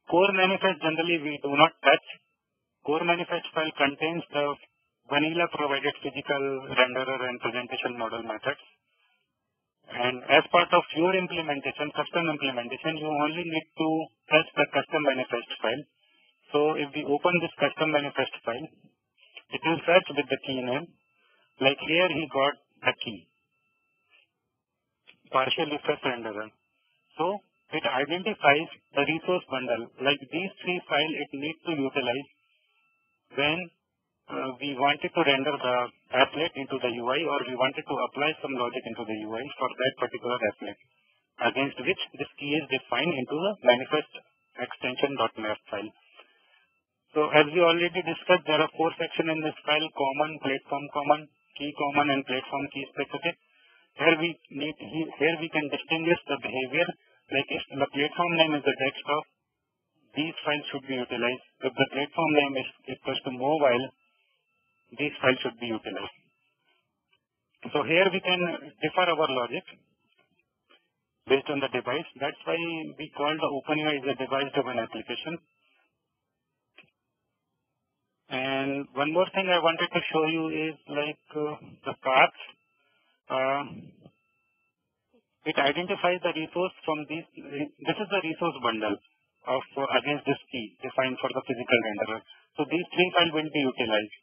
Core manifest generally we do not touch. Core manifest file contains the vanilla provided physical renderer and presentation model methods. And as part of your implementation, custom implementation, you only need to touch the custom manifest file. So if we open this custom manifest file, it will search with the key name. Like here he got the key, partial refresh renderer. So it identifies the resource bundle. Like these three files it needs to utilize when we wanted to render the applet into the UI, or we wanted to apply some logic into the UI for that particular applet, against which this key is defined into the manifest extension.map file. So as we already discussed, there are four sections in this file: common, platform common, key common, and platform key specific. Here we can distinguish the behavior. Like if the platform name is the desktop, these files should be utilized. If the platform name is equals to mobile, these files should be utilized. So here we can differ our logic based on the device. That's why we call the OpenUI as a device-driven application. And one more thing I wanted to show you is like the path. It identifies the resource from these. This is the resource bundle of against this key defined for the physical renderer. So these three files will be utilized.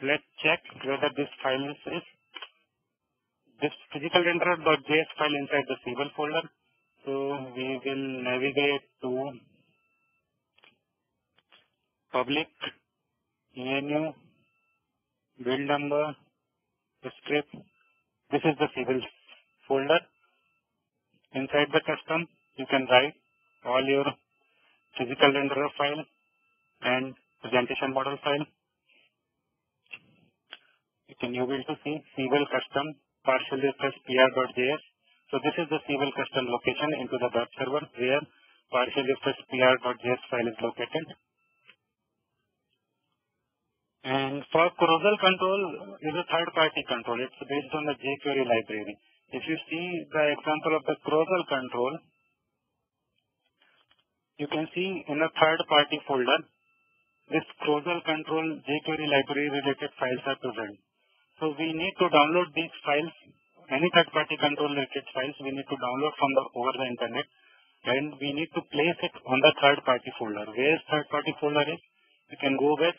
Let's check whether this file is this physical renderer.js file inside the Siebel folder. So we will navigate to public, ENU, build number, script. This is the Siebel folder. Inside the custom, you can write all your physical renderer file and presentation model file. You will to see Siebel custom partial refresh pr.js. So this is the Siebel custom location into the web server where partial refresh pr.js file is located. And for carousel control is a third-party control. It's based on the jQuery library. If you see the example of the carousel control, you can see in a third-party folder, this carousel control jQuery library related files are present. So we need to download these files, any third-party control related files we need to download from over the internet, and we need to place it on the third-party folder. Where third-party folder is, you can go with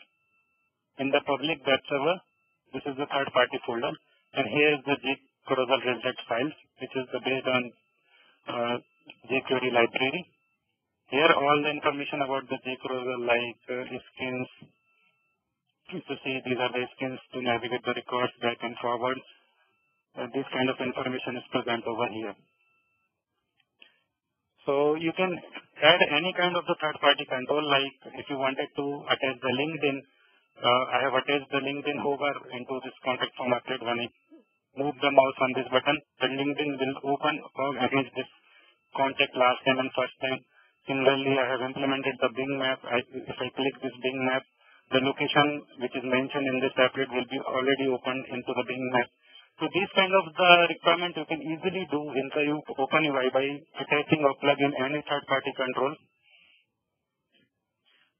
in the public web server. This is the third-party folder, and here is the carousel related files, which is based on jQuery library. Here all the information about the jQuery like skins. To see these are the skins to navigate the records back and forward. This kind of information is present over here. So you can add any kind of the third-party control, like if you wanted to attach the LinkedIn. I have attached the LinkedIn hover into this contact form applet. When I move the mouse on this button, the LinkedIn will open against this contact last name and first name. Similarly, I have implemented the Bing map. If I click this Bing map, the location which is mentioned in this applet will be already opened into the Bing map. So these kind of the requirement you can easily do inside OpenUI by attaching or plugin any third-party control.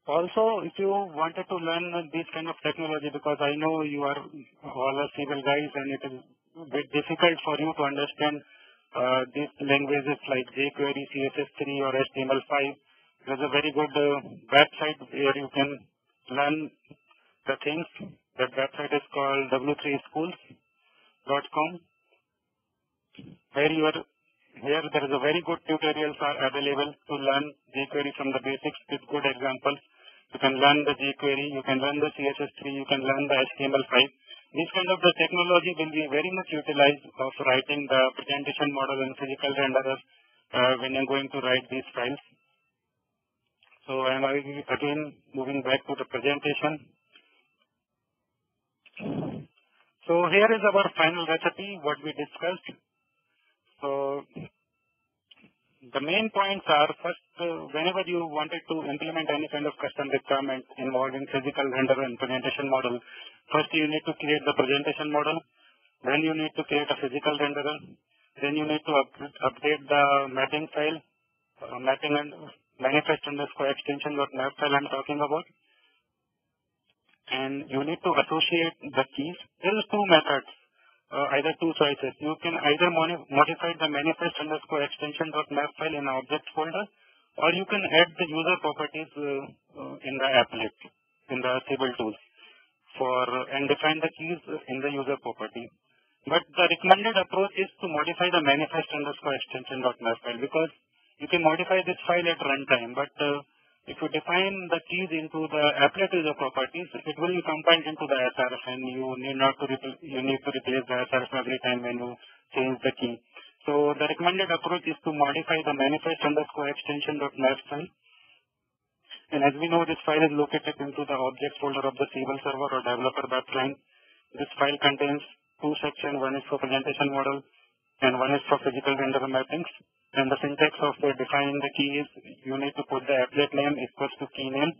Also, if you wanted to learn this kind of technology, because I know you are all are Siebel guys and it is a bit difficult for you to understand these languages like jQuery, CSS3 or HTML5. There's a very good website where you can learn the things. That website is called w3schools.com. Here there is a very good tutorials are available to learn jQuery from the basics with good examples. You can learn the jQuery, you can learn the CSS3, you can learn the HTML5 This kind of the technology will be very much utilized of writing the presentation model and physical renderer when you're going to write these files. So I am again moving back to the presentation. So here is our final recipe, what we discussed. So the main points are, first, whenever you wanted to implement any kind of custom requirement involving physical render and presentation model, first you need to create the presentation model, then you need to create a physical renderer, then you need to update the mapping file, mapping and manifest underscore extension.map file I'm talking about. And you need to associate the keys. There is two methods, either two choices. You can either modify the manifest underscore extension.map file in the object folder, or you can add the user properties in the applet, in the Siebel tools, and define the keys in the user property. But the recommended approach is to modify the manifest underscore extension.map file, because you can modify this file at runtime, but if you define the keys into the applet user properties, it will be compiled into the SRF, and you need to replace the SRF every time when you change the key. So the recommended approach is to modify the manifest underscore extension.map file. And as we know, this file is located into the object folder of the Siebel server or developer web client. This file contains two sections. One is for presentation model and one is for physical render mappings. And the syntax of defining the key is you need to put the applet name equals to key name.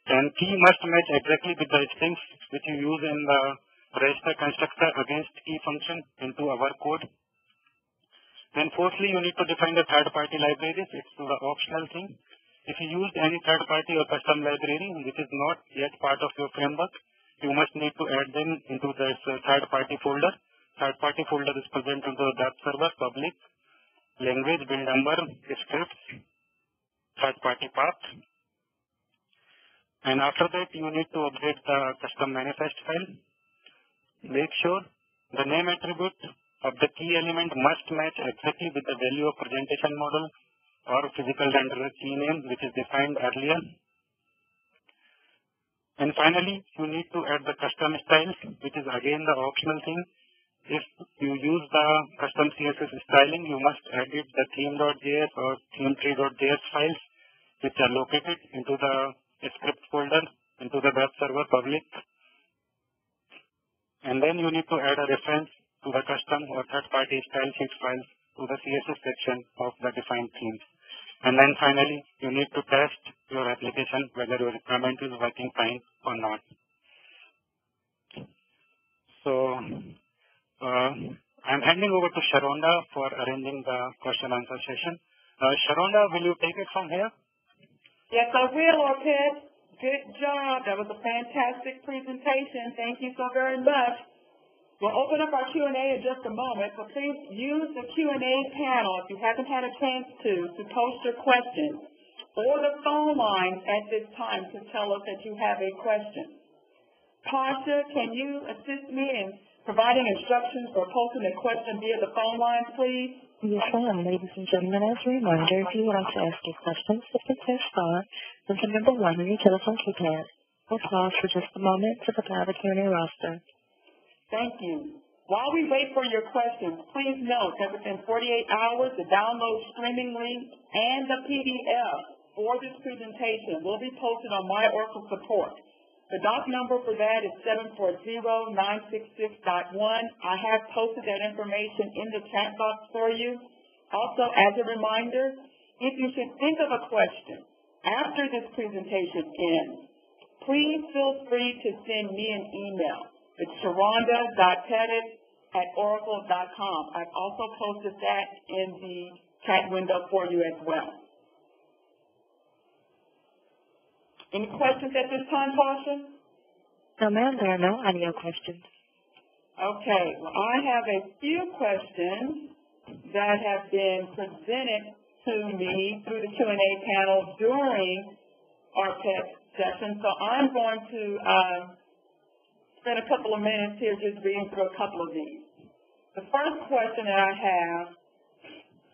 And key must match exactly with the strings which you use in the register constructor against key function into our code. And fourthly, you need to define the third-party libraries. It's the optional thing. If you use any third-party or custom library which is not yet part of your framework, you must need to add them into this third-party folder. Third-party folder is present into the web server, public, language, build number, scripts, third-party path. And after that, you need to update the custom manifest file. Make sure the name attribute of the key element must match exactly with the value of presentation model or physical renderer key name which is defined earlier. And finally, you need to add the custom styles, which is again the optional thing. If you use the custom CSS styling, you must edit the theme.js or theme3.js files which are located into the script folder, into the web server public. And then you need to add a reference to the custom or third-party style sheet files to the CSS section of the defined themes. And then finally, you need to test your application whether your requirement is working fine or not. So I'm handing over to Sharonda for arranging the question answer session. Sharonda, will you take it from here? Yes, I will, Arpit. Good job. That was a fantastic presentation. Thank you so very much. We'll open up our Q&A in just a moment, but please use the Q&A panel if you haven't had a chance to post your questions, or the phone lines at this time to tell us that you have a question. Tasha, can you assist me in providing instructions for posting a question via the phone lines, please? Yes, ma'am. Ladies and gentlemen, as a reminder, if you would like to ask a question, simply press star, then the number 1 on your telephone keypad. We'll pause for just a moment to prepare the Q&A roster. Thank you. While we wait for your questions, please note that within 48 hours, the download streaming link and the PDF for this presentation will be posted on My Oracle Support. The doc number for that is 740966.1. I have posted that information in the chat box for you. Also, as a reminder, if you should think of a question after this presentation ends, please feel free to send me an email. It's sharonda.pettit@oracle.com. I've also posted that in the chat window for you as well. Any questions at this time, Tasha? No, ma'am, there are no audio questions. Okay. Well, I have a few questions that have been presented to me through the Q&A panel during our PET session, so I'm going to spend a couple of minutes here just reading through a couple of these. The first question that I have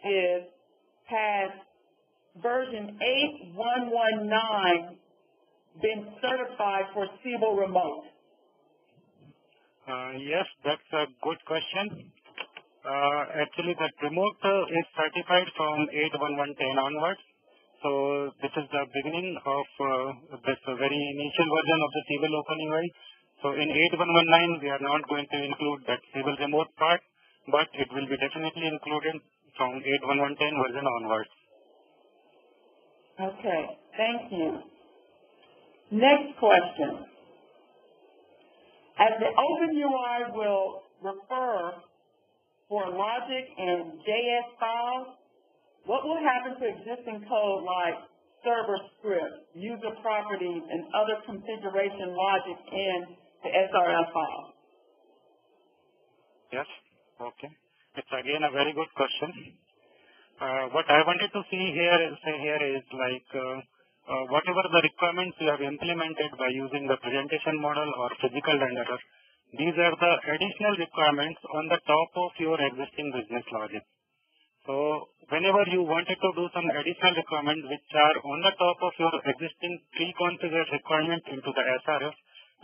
is, has version 8.119 been certified for Siebel Remote? Yes, that's a good question. Actually, that remote is certified from 8.11.10 onwards. So this is the beginning of this very initial version of the Siebel OpenUI. So in 8.1.19, we are not going to include that Siebel remote part, but it will be definitely included from 8.1.10 version onwards. Okay, thank you. Next question. As the OpenUI will refer for logic and JS files, what will happen to existing code like server script, user properties, and other configuration logic in the SRF file? Yes, okay. It's again a very good question. What I wanted to say here is like whatever the requirements you have implemented by using the presentation model or physical renderer, these are the additional requirements on the top of your existing business logic. So whenever you wanted to do some additional requirements which are on the top of your existing pre-configured requirement into the SRF,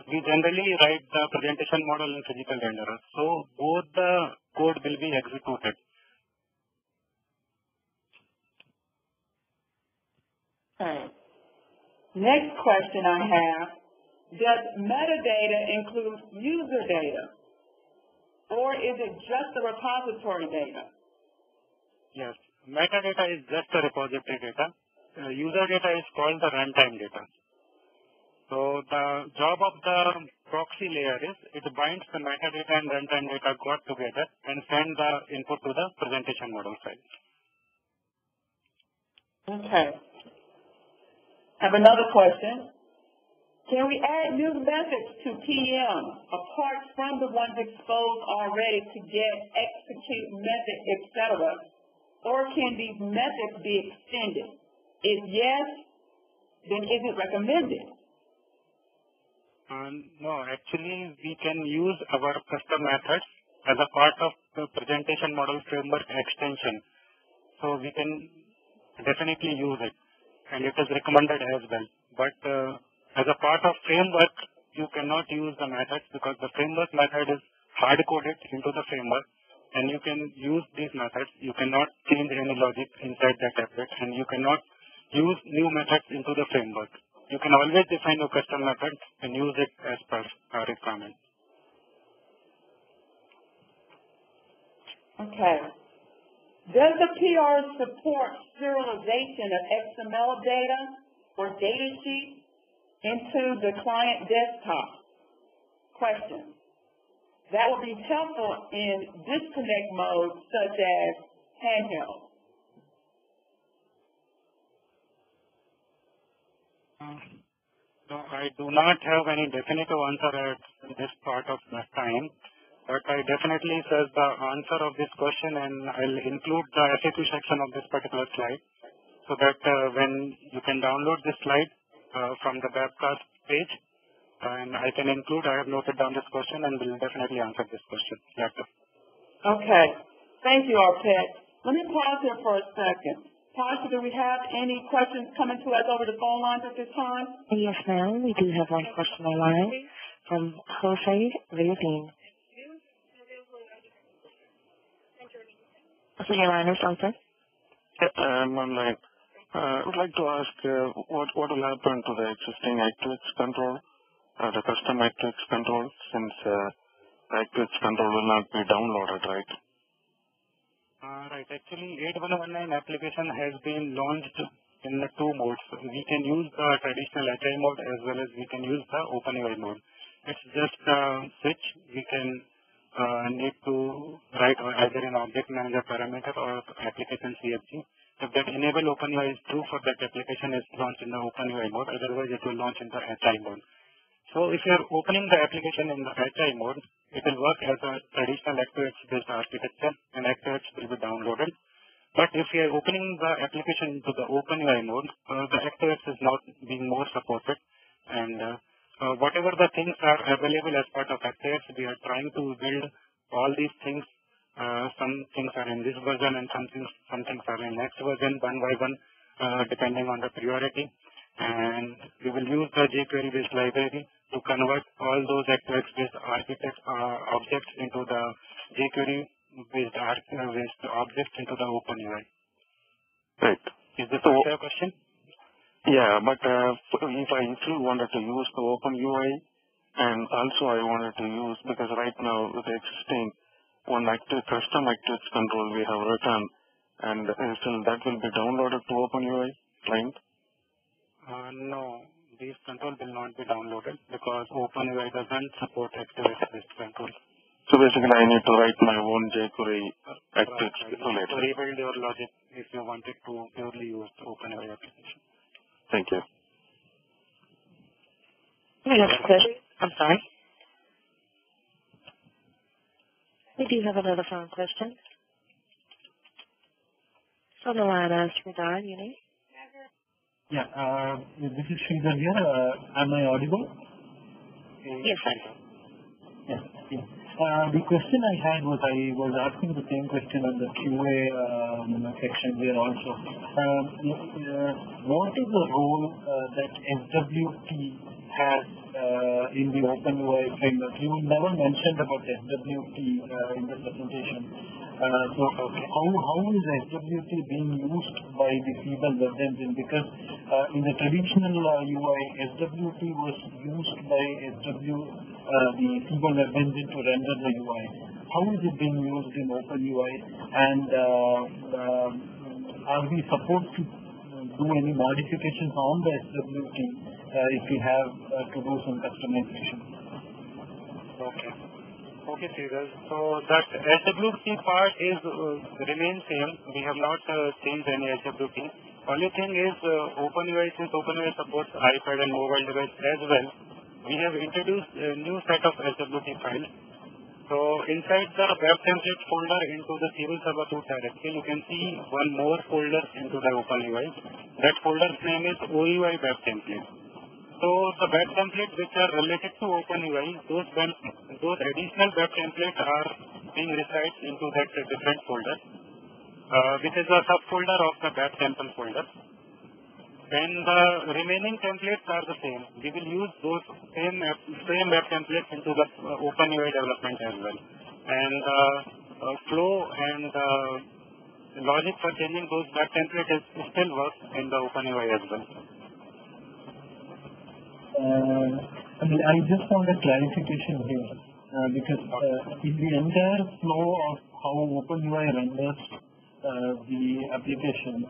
we generally write the presentation model in physical renderer. So both the code will be executed. Okay. Next question I have, does metadata include user data, or is it just the repository data? Yes, metadata is just the repository data. User data is called the runtime data. So the job of the proxy layer is it binds the metadata and runtime data got together and send the input to the presentation model file. Okay. I have another question. Can we add new methods to PM apart from the ones exposed already to get, execute, method, etc.? Or can these methods be extended? If yes, then is it recommended? No, actually we can use our custom methods as a part of the presentation model framework extension. So we can definitely use it, and it is recommended as well. But as a part of framework, you cannot use the methods because the framework method is hard-coded into the framework, and you can use these methods. You cannot change any logic inside that template, and you cannot use new methods into the framework. You can always define your custom method and use it as per our requirement. Okay. Does the PR support serialization of XML data or data sheets into the client desktop? Question. That will be helpful in disconnect mode such as handheld. No, I do not have any definitive answer at this part of the time, but I definitely says the answer of this question, and I'll include the FAQ section of this particular slide so that when you can download this slide from the webcast page, and I can include, I have noted down this question and will definitely answer this question later. Okay. Thank you, Arpit. Let me pause here for a second. Tasha, do we have any questions coming to us over the phone lines at this time? Yes, ma'am. We do have one question online from Jose Villadin. So your line is open. I'm online. I would like to ask what will happen to the existing ActiveX control, the custom ActiveX control, since ActiveX control will not be downloaded, right? Right. Actually, 8.1.19 application has been launched in the two modes. We can use the traditional HI mode as well as we can use the OpenUI mode. It's just a switch. We can need to write either an object manager parameter or application CFG. If that enable OpenUI is true for that application is launched in the OpenUI mode, otherwise it will launch in the HI mode. So if you're opening the application in the HI mode, it will work as a traditional ActiveX-based architecture and ActiveX will be downloaded. But if you are opening the application into the OpenUI mode, the ActiveX is not being more supported. And whatever the things are available as part of ActiveX, we are trying to build all these things. Some things are in this version and some things are in next version, one by one, depending on the priority. And we will use the jQuery-based library to convert all those ActiveX-based architect objects into the jQuery-based objects into the OpenUI. Right. Is this a fair question? Yeah, but if I still wanted to use the OpenUI, and also I wanted to use, because right now with the existing one custom ActiveX control we have written, and still that will be downloaded to OpenUI client? No, these controls will not be downloaded because OpenUI doesn't support ActiveX-based control. So basically I need to write my own jQuery ActiveX related. To rebuild your logic if you wanted to purely use the OpenUI application. Thank you. Next question. I'm sorry. We do have another phone question. On the line, Sridhar, you need? Yeah, this is Siebel here. Am I audible? Yes, sir. Yes. Yeah. The question I had was, I was asking the same question on the QA section there also. What is the role that SWT has in the OpenUI framework? You never mentioned about SWT in the presentation. So how is SWT being used by the Siebel web engine? Because in the traditional UI, SWT was used by the Siebel web engine to render the UI. How is it being used in OpenUI? And are we supposed to do any modifications on the SWT if we have to do some customization? Okay, Siebel. So that SWT part is remains same. We have not changed any SWT. Only thing is OpenUI, since OpenUI supports iPad and mobile device as well, we have introduced a new set of SWT files. So inside the web template folder into the Siebel Server 2 directory, you can see one more folder into the OpenUI. That folder's name is OUI web template. So the web templates which are related to OpenUI, those additional web templates are being resized into that different folder, which is a subfolder of the web template folder. And the remaining templates are the same. We will use those same web templates into the OpenUI development as well. And flow and logic for changing those web templates still works in the OpenUI as well. I just want a clarification here, because in the entire flow of how OpenUI renders the application,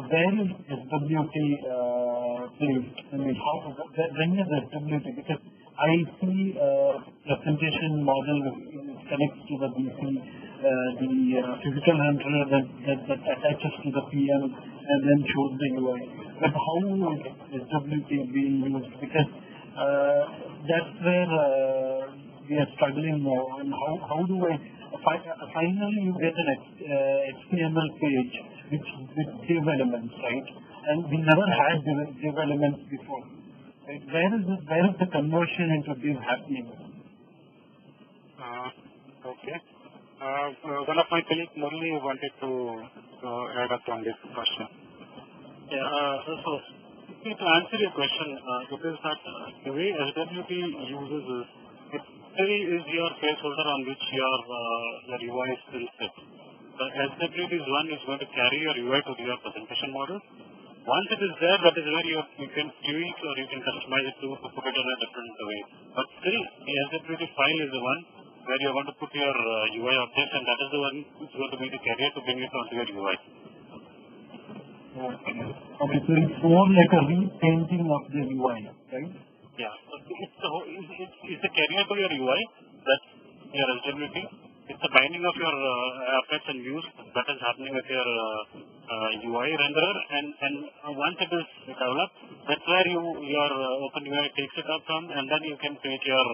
where is SWT placed? When is SWT? Because I see presentation model connects to the BC, the physical renderer that attaches to the PM and then shows the UI. But how is SWT being used? Because that's where we are struggling more. And how do I finally you get an HTML page with div elements, right? And we never had div elements before. Right? Where is the conversion into div happening? Okay. One of my colleagues, Murli, wanted to add up on this question. Yeah, so to answer your question, it is that the way SWT uses it is your placeholder on which your UI is still set. The SWT is one is going to carry your UI to your presentation model. Once it is there, that is where you can tweak or you can customize it to put it in a different way. But still, the SWT file is the one where you are going to put your UI object, and that is the one which is going to be the carrier to bring it onto your UI. Okay, so it's more like a repainting of the UI, right? Yeah, it's the carrier to your UI, that's your SWT. It's the binding of your assets and views that is happening with your UI renderer, and once it is developed, that's where your OpenUI takes it up from, and then you can create your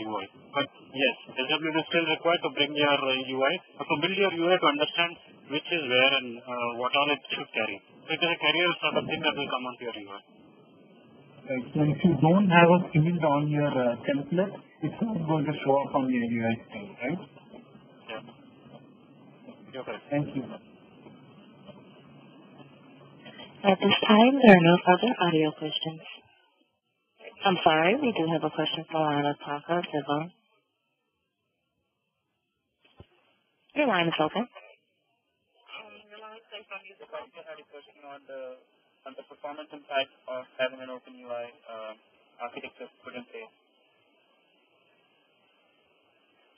UI. But yes, SWT is still required to bring your UI, or to build your UI to understand which is where and what all it should carry. So it is a carrier sort of thing that will come onto your UI. Right. So if you don't have a field on your template, it's not going to show up on your UI screen, right? Yeah. You're correct. Thank you. At this time, there are no further audio questions. I'm sorry, we do have a question from the line of Taka Siebel. Your line is open. I had a question on the performance impact of having an open UI architecture put in place.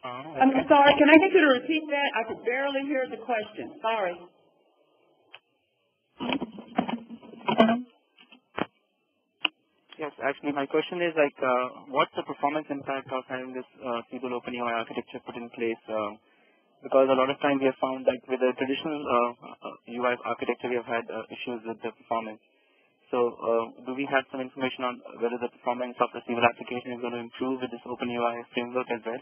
I'm sorry, can I get you to repeat that? I could barely hear the question. Sorry. Yes, actually my question is like, what's the performance impact of having this Siebel open UI architecture put in place? Because a lot of times we have found that with the traditional UI architecture we have had issues with the performance. So do we have some information on whether the performance of the Siebel application is going to improve with this open UI framework as well?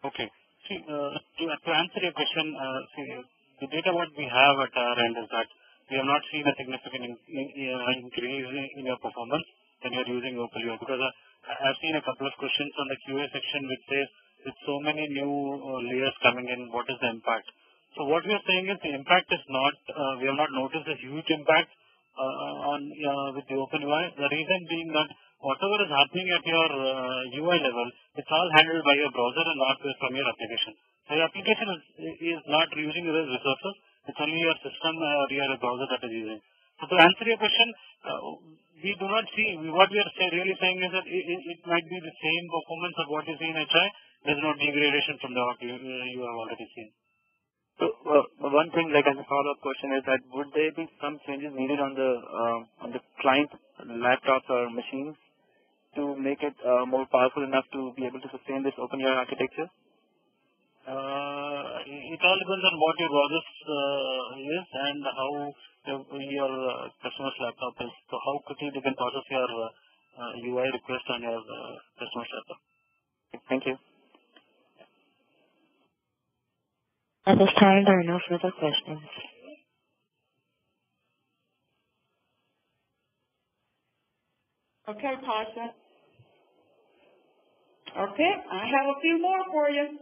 Okay. See, to answer your question, the data what we have at our end is that we have not seen a significant increase in your performance when you are using OpenUI, because I've seen a couple of questions on the QA section which says with so many new layers coming in, what is the impact? So what we are saying is the impact is not, we have not noticed a huge impact with the OpenUI. The reason being that whatever is happening at your UI level, it's all handled by your browser and not from your application. So your application is not using those resources. It's only your system or your browser that is using. So to answer your question, we do not see, what we are really saying is that it might be the same performance of what you see in HI. There's no degradation from the what you have already seen. So one thing, like as a follow-up question, is that would there be some changes needed on the client laptops or machines to make it more powerful enough to be able to sustain this open UI architecture? It all depends on what your browser is and how your customer's laptop is. So how quickly they can process your UI request on your customer's laptop. Thank you. At this time, there are no further questions. Okay, Pasha. Okay, I have a few more for you.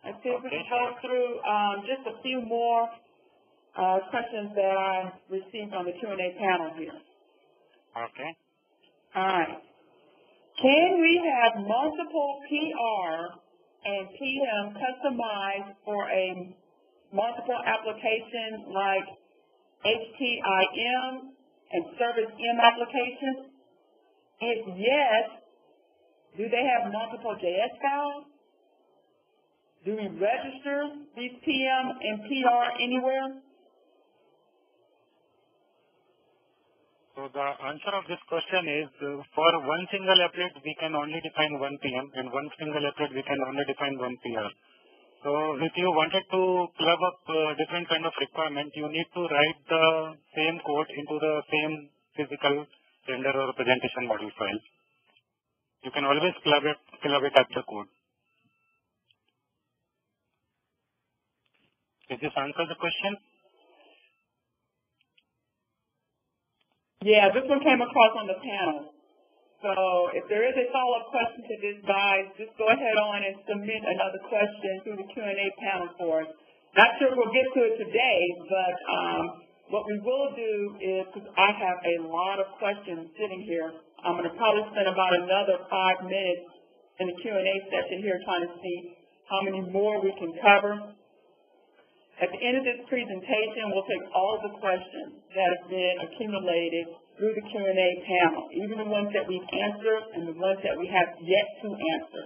Let's see if we can go through just a few more questions that I received on the Q&A panel here. Okay. All right. Can we have multiple PR and PM customized for a multiple applications like HTIM and Service M applications? If yes, do they have multiple JS files? Do we register these PM and PR anywhere? So the answer of this question is for one single applet we can only define one PM, and one single applet we can only define one PR. So if you wanted to club up different kind of requirement, you need to write the same code into the same physical render or presentation module file. You can always club it at the code. Does this answer the question? Yeah, this one came across on the panel. So if there is a follow-up question to this, guys, just go ahead on and submit another question through the Q&A panel for us. Not sure we'll get to it today, but what we will do is, because I have a lot of questions sitting here, I'm going to probably spend about another 5 minutes in the Q&A session here trying to see how many more we can cover. At the end of this presentation, we'll take all of the questions that have been accumulated through the Q&A panel, even the ones that we've answered and the ones that we have yet to answer.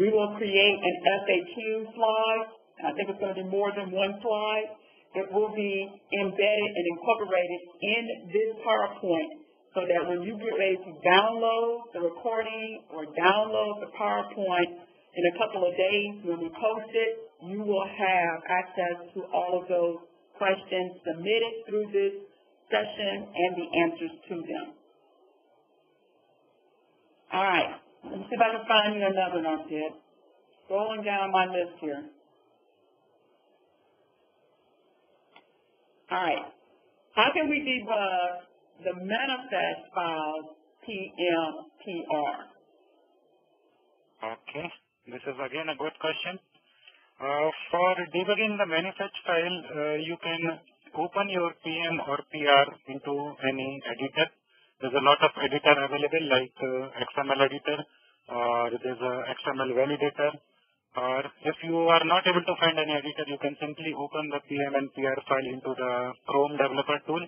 We will create an FAQ slide. I think it's going to be more than one slide. It will be embedded and incorporated in this PowerPoint so that when you get ready to download the recording or download the PowerPoint in a couple of days when we post it, you will have access to all of those questions submitted through this session and the answers to them. All right. Let me see if I can find you another one, Arpit. Scrolling down my list here. All right. How can we debug the manifest files PMPR? Okay. This is again a good question. For debugging the manifest file, you can open your PM or PR into any editor there's a lot of editor available like XML editor, or there's a XML validator, or if you are not able to find any editor, you can simply open the PM and PR file into the Chrome developer tool.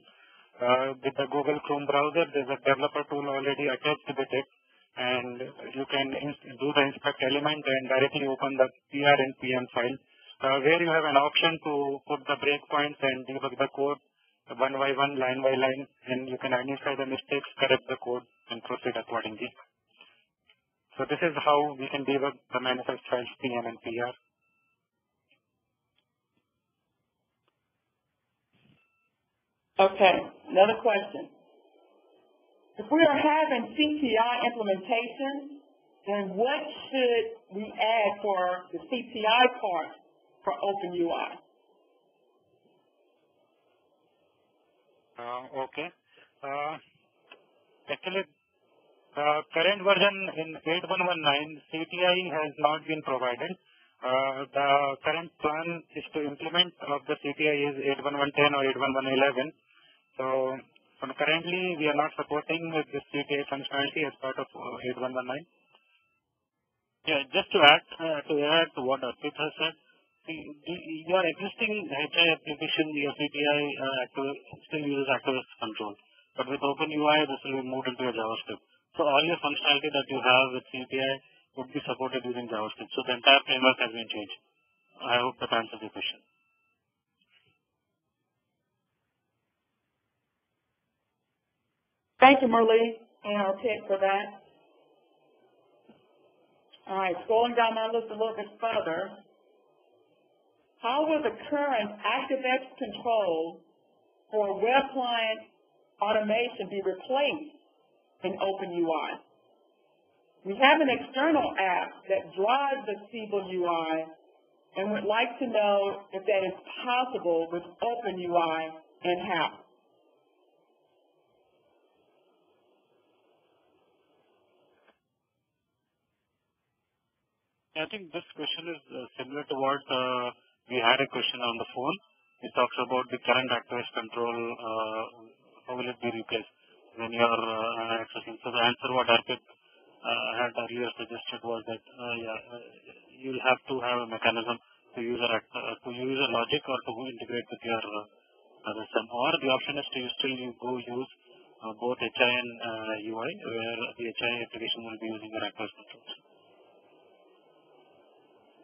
With the Google Chrome browser, there's a developer tool already attached with it, and you can do the inspect element and directly open the PR and PM file, where you have an option to put the breakpoints and debug the code one by one, line by line, and you can identify the mistakes, correct the code, and proceed accordingly. So this is how we can debug the manifest files PM and PR. Okay, another question. If we are having CPI implementation, then what should we add for the CPI part for OpenUI? Okay. Actually, current version in 8119, CPI has not been provided. The current plan is to implement of the CPI is 81110 or 81111. So currently, we are not supporting this CPI functionality as part of 8119. Yeah, just to add to what Arpit has said, your existing HI application, your CPI still uses ActiveX control. But with OpenUI, this will be moved into a JavaScript. So all your functionality that you have with CPI would be supported using JavaScript. So the entire framework has been changed. I hope that answers the question. Thank you, Murli and Arpit, for that. All right, scrolling down my list a little bit further. How will the current ActiveX control for web client automation be replaced in OpenUI? We have an external app that drives the Siebel UI and would like to know if that is possible with OpenUI and how. I think this question is similar to what we had a question on the phone. It talks about the current ActiveX control, how will it be replaced when you are accessing. So the answer what Arpit had earlier suggested was that you'll have to have a mechanism to use a logic or to integrate with your system. Or the option is to use both HI and UI, where the HI application will be using your ActiveX controls.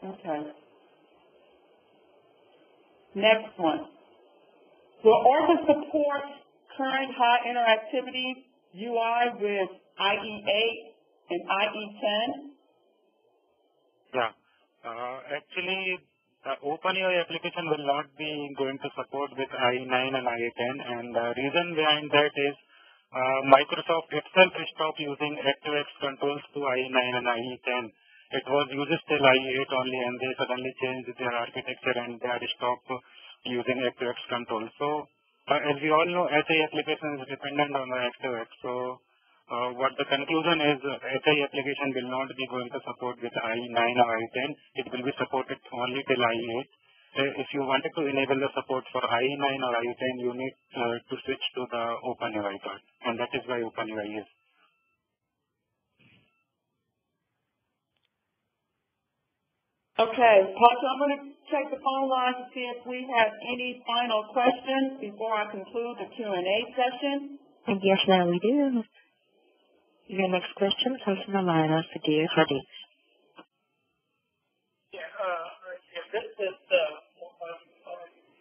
Okay. Next one. Will Orca support current high interactivity UI with IE8 and IE10? Yeah. Actually, the OpenUI application will not be going to support with IE9 and IE10, and the reason behind that is Microsoft itself stopped using ActiveX controls to IE9 and IE10. It was used till IE8 only, and they suddenly changed their architecture and they had stopped using ActiveX controls. So, as we all know, HI application is dependent on the ActiveX. So, what the conclusion is, HI application will not be going to support with IE9 or IE10. It will be supported only till IE8. If you wanted to enable the support for IE9 or IE10, you need to switch to the OpenUI part, and that is why OpenUI is. Okay, Pastor, I'm going to check the phone line to see if we have any final questions before I conclude the Q&A session. And yes, now we do. Your next question comes from the line of Dear Hadi. Yeah, this is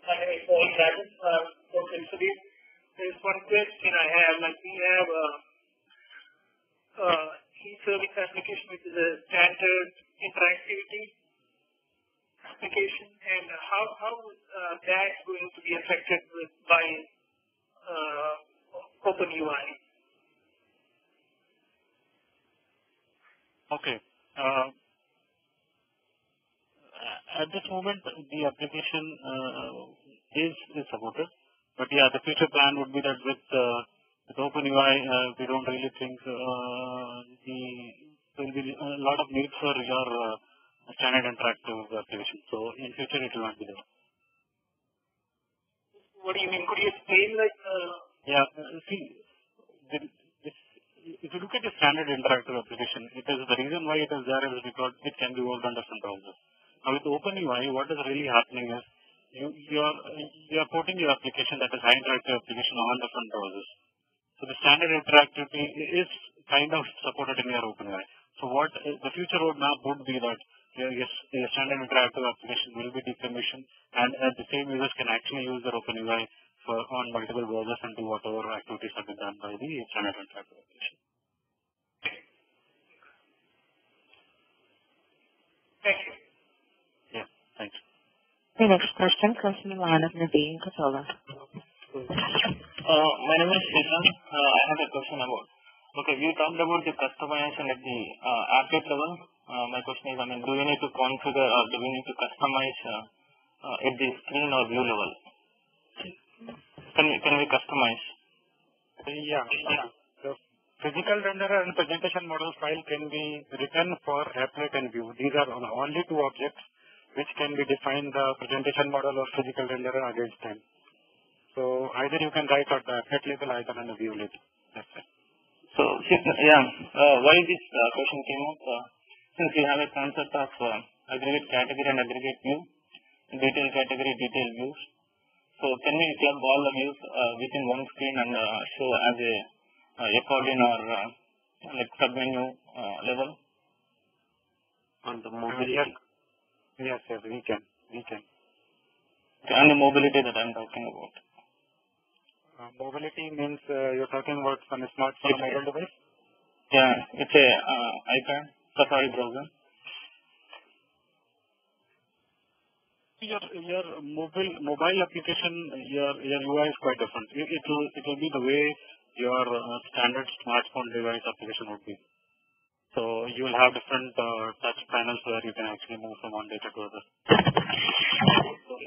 my name is Paul Dragon from Institute. There's one question I have. Like we have e-service application, which is a standard interactivity application, and how that going to be affected by OpenUI? Okay. At this moment, the application is supported, but yeah, the future plan would be that with OpenUI, we don't really think there will be a lot of need for your standard interactive application. So in future, it will not be there. What do you mean? Could you explain, like? Yeah. See, you look at the standard interactive application, the reason why it is there is because it can be worked on different browsers. Now with OpenUI, what is really happening is you are porting your application, that is high interactive application, on different browsers. So the standard interactivity is kind of supported in your OpenUI. So what the future roadmap would be that your standard interactive application will be decommissioned, and the same users can actually use their OpenUI on multiple browsers and do whatever activities have been done by the standard interactive application. Thank you. Yeah, thanks. The next question comes from the line of Naveen Katola. My name is Siebel. I have a question about. Okay, you talked about the customization at the Arpit level. My question is, do we need to configure or do we need to customize at the screen or view level? Can we customize? Yeah. The physical renderer and presentation model file can be written for applet and view. These are only two objects which can be defined the presentation model or physical renderer against them. So either you can write at the applet level, either on the view level. That's it. So, why this question came up? Since we have a concept of aggregate category and aggregate view, detail category, detail views. So can we club all the views within one screen and show as a accordion or like submenu level on the mobility? Yes, we can. Okay, and the mobility that I'm talking about. Mobility means you're talking about on a smartphone or mobile device? Yeah, it's a iPad, Safari browser. Your mobile application, your UI is quite different. It will be the way your standard smartphone device application would be. So you will have different touch panels where you can actually move from one data to other. So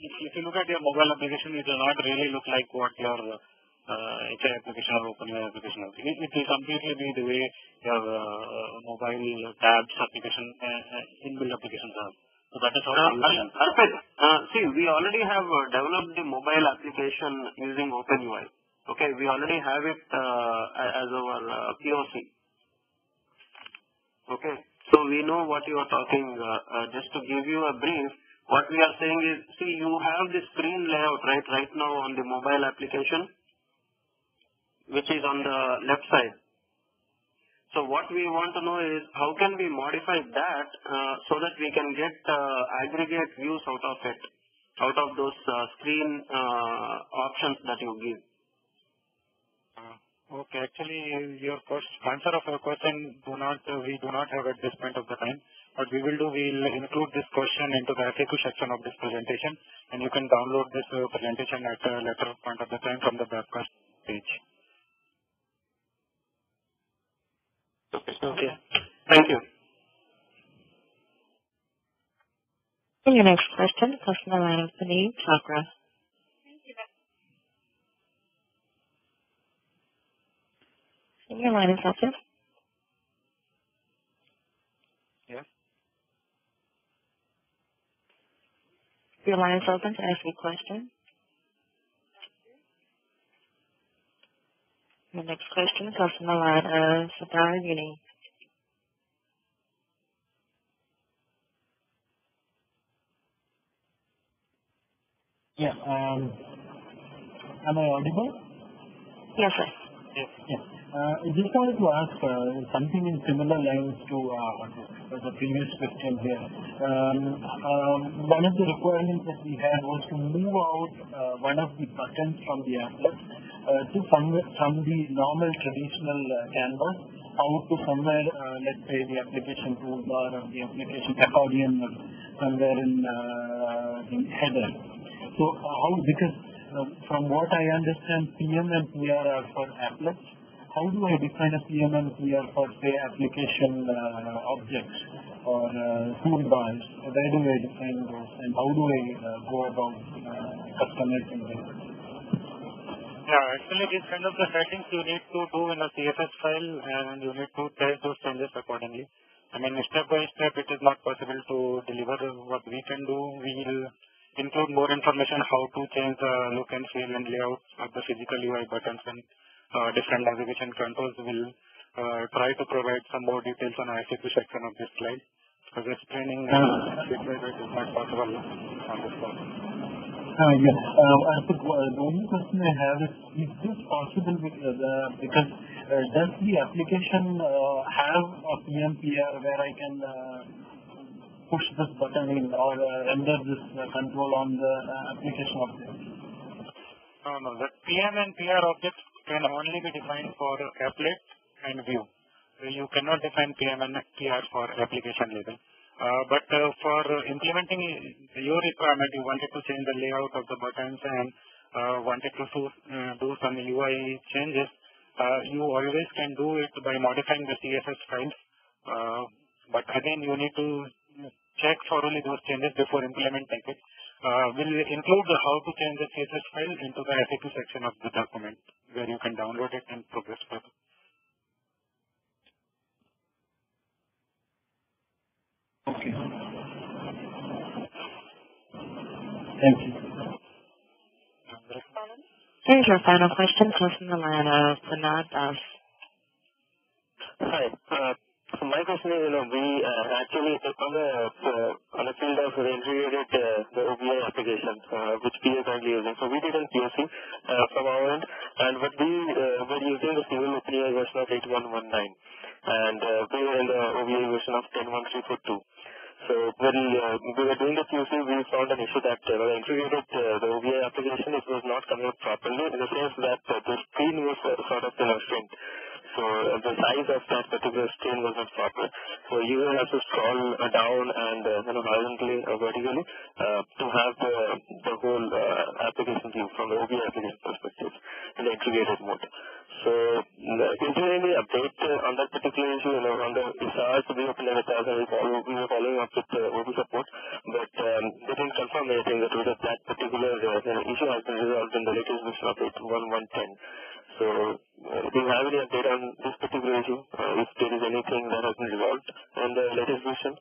if you look at your mobile application, it will not really look like what your HI application or OpenUI application is. It will completely be the way your mobile tabs application, inbuilt applications are. So that is how Arpit, see, we already have developed the mobile application using OpenUI. Okay, we already have it as our POC. Okay, so we know what you are talking. Just to give you a brief, what we are saying is, see, you have the screen layout right now on the mobile application, which is on the left side. So what we want to know is how can we modify that so that we can get aggregate views out of it, out of those screen options that you give. Okay, actually, your answer of your question we do not have at this point of the time. What we will do, we will include this question into the FAQ section of this presentation, and you can download this presentation at a later point of the time from the Webcast page. Okay. Thank you. And your next question comes from the line of Puneet Chakra. And your line is open. Yes. Your line is open to ask a question. The next question comes from the line of Sadar Uni. Yeah. Am I audible? Yes, sir. Yes. I just wanted to ask something in similar lines to the previous question here. One of the requirements that we had was to move out one of the buttons from the applet from the normal traditional canvas out to somewhere, let's say the application toolbar or the application accordion or somewhere in header. So because from what I understand, PM and PR are for applets. How do I define a PM and PR for, say, application objects or toolbars? Where do I define those, and how do I go about customizing them? Yeah, actually, these kind of the settings you need to do in a CSS file, and you need to test those changes accordingly. I mean, step by step, it is not possible to deliver. What we can do, we will include more information how to change the look and feel and layout of the physical UI buttons and different navigation controls will try to provide some more details on ICQ section of this slide, because explaining bit by bit is not possible on this call. Yes. Arpit, the only question I have is this possible because does the application have a PMPR where I can push this button in or render this control on the application object? No. The PM and PR objects can only be defined for applet and view. You cannot define PM and PR for application level. But for implementing your requirement, you wanted to change the layout of the buttons and wanted to do some UI changes, you always can do it by modifying the CSS files. But again, you need to check thoroughly those changes before implementing it. We'll include how to change the CSS file into the FAQ section of the document, where you can download it and progress further. Okay. Thank you. Here's your final question comes from the line of Vinod Das. Hi. So my question is, we actually on a field of integrated the OBI application, which we are currently using. So we did a POC from our end, and what we were using the Siebel OpenAI version of 8119, and we were in the OBI version of 10.1342. So when we were doing the POC, we found an issue that when I integrated the OBI application, it was not coming up properly in the sense that the screen was sort of shrink. So the size of that particular screen was not proper. So you will have to scroll down and horizontally or vertically to have the whole application view from the OBI application perspective in the integrated mode. So is there any update on that particular issue? On the SRs we were connected with us and we were following up with OB support, but they didn't confirm anything that that particular issue has been resolved in the latest version of 8.1.10. So do you have any update on this particular issue? If there is anything that has been resolved in the latest version?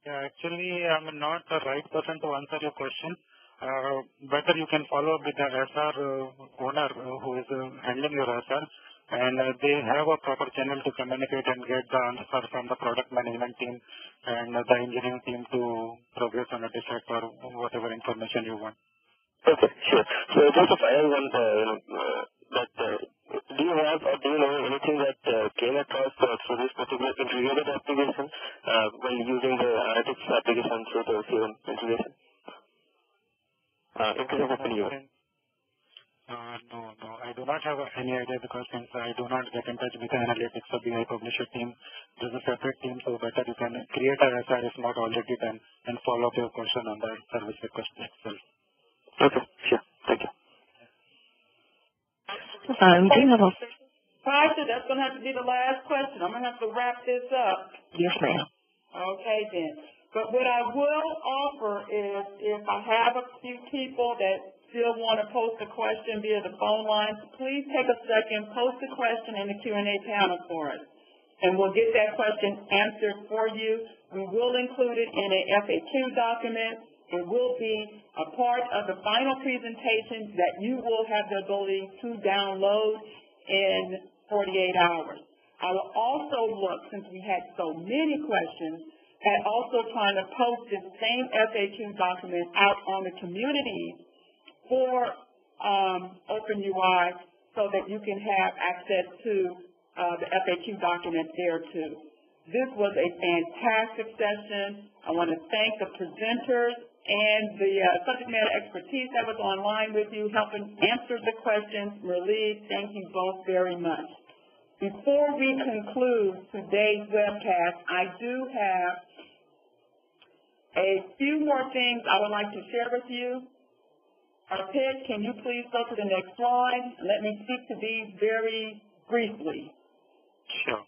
Yeah, actually, I'm not the right person to answer your question. Better you can follow up with the SR owner who is handling your SR, and they have a proper channel to communicate and get the answer from the product management team and the engineering team to progress on a defect or whatever information you want. Okay, sure. So just a final one, do you have or do you know anything that came across through this particular integrated application when using the analytics application through the Siebel integration? In case of OpenUI. No, I do not have any idea because since I do not get in touch with the analytics or BI publisher team, there's a separate team, so better you can create a SR if not already done and follow up your question on the service request itself. Okay, sure. Thank you. Pastor, that's going to have to be the last question. I'm going to have to wrap this up. Yes, ma'am. Okay, then. But what I will offer is if I have a few people that still want to post a question via the phone line, please take a second, post a question in the Q&A panel for us, and we'll get that question answered for you. We will include it in a FAQ document. It will be a part of the final presentation that you will have the ability to download in 48 hours. I will also look, since we had so many questions, at also trying to post this same FAQ document out on the community for OpenUI so that you can have access to the FAQ document there too. This was a fantastic session. I want to thank the presenters and the subject matter expertise that was online with you, helping answer the questions. Relieved, thank you both very much. Before we conclude today's webcast, I do have a few more things I would like to share with you. Arpit, can you please go to the next slide? Let me speak to these very briefly. Sure.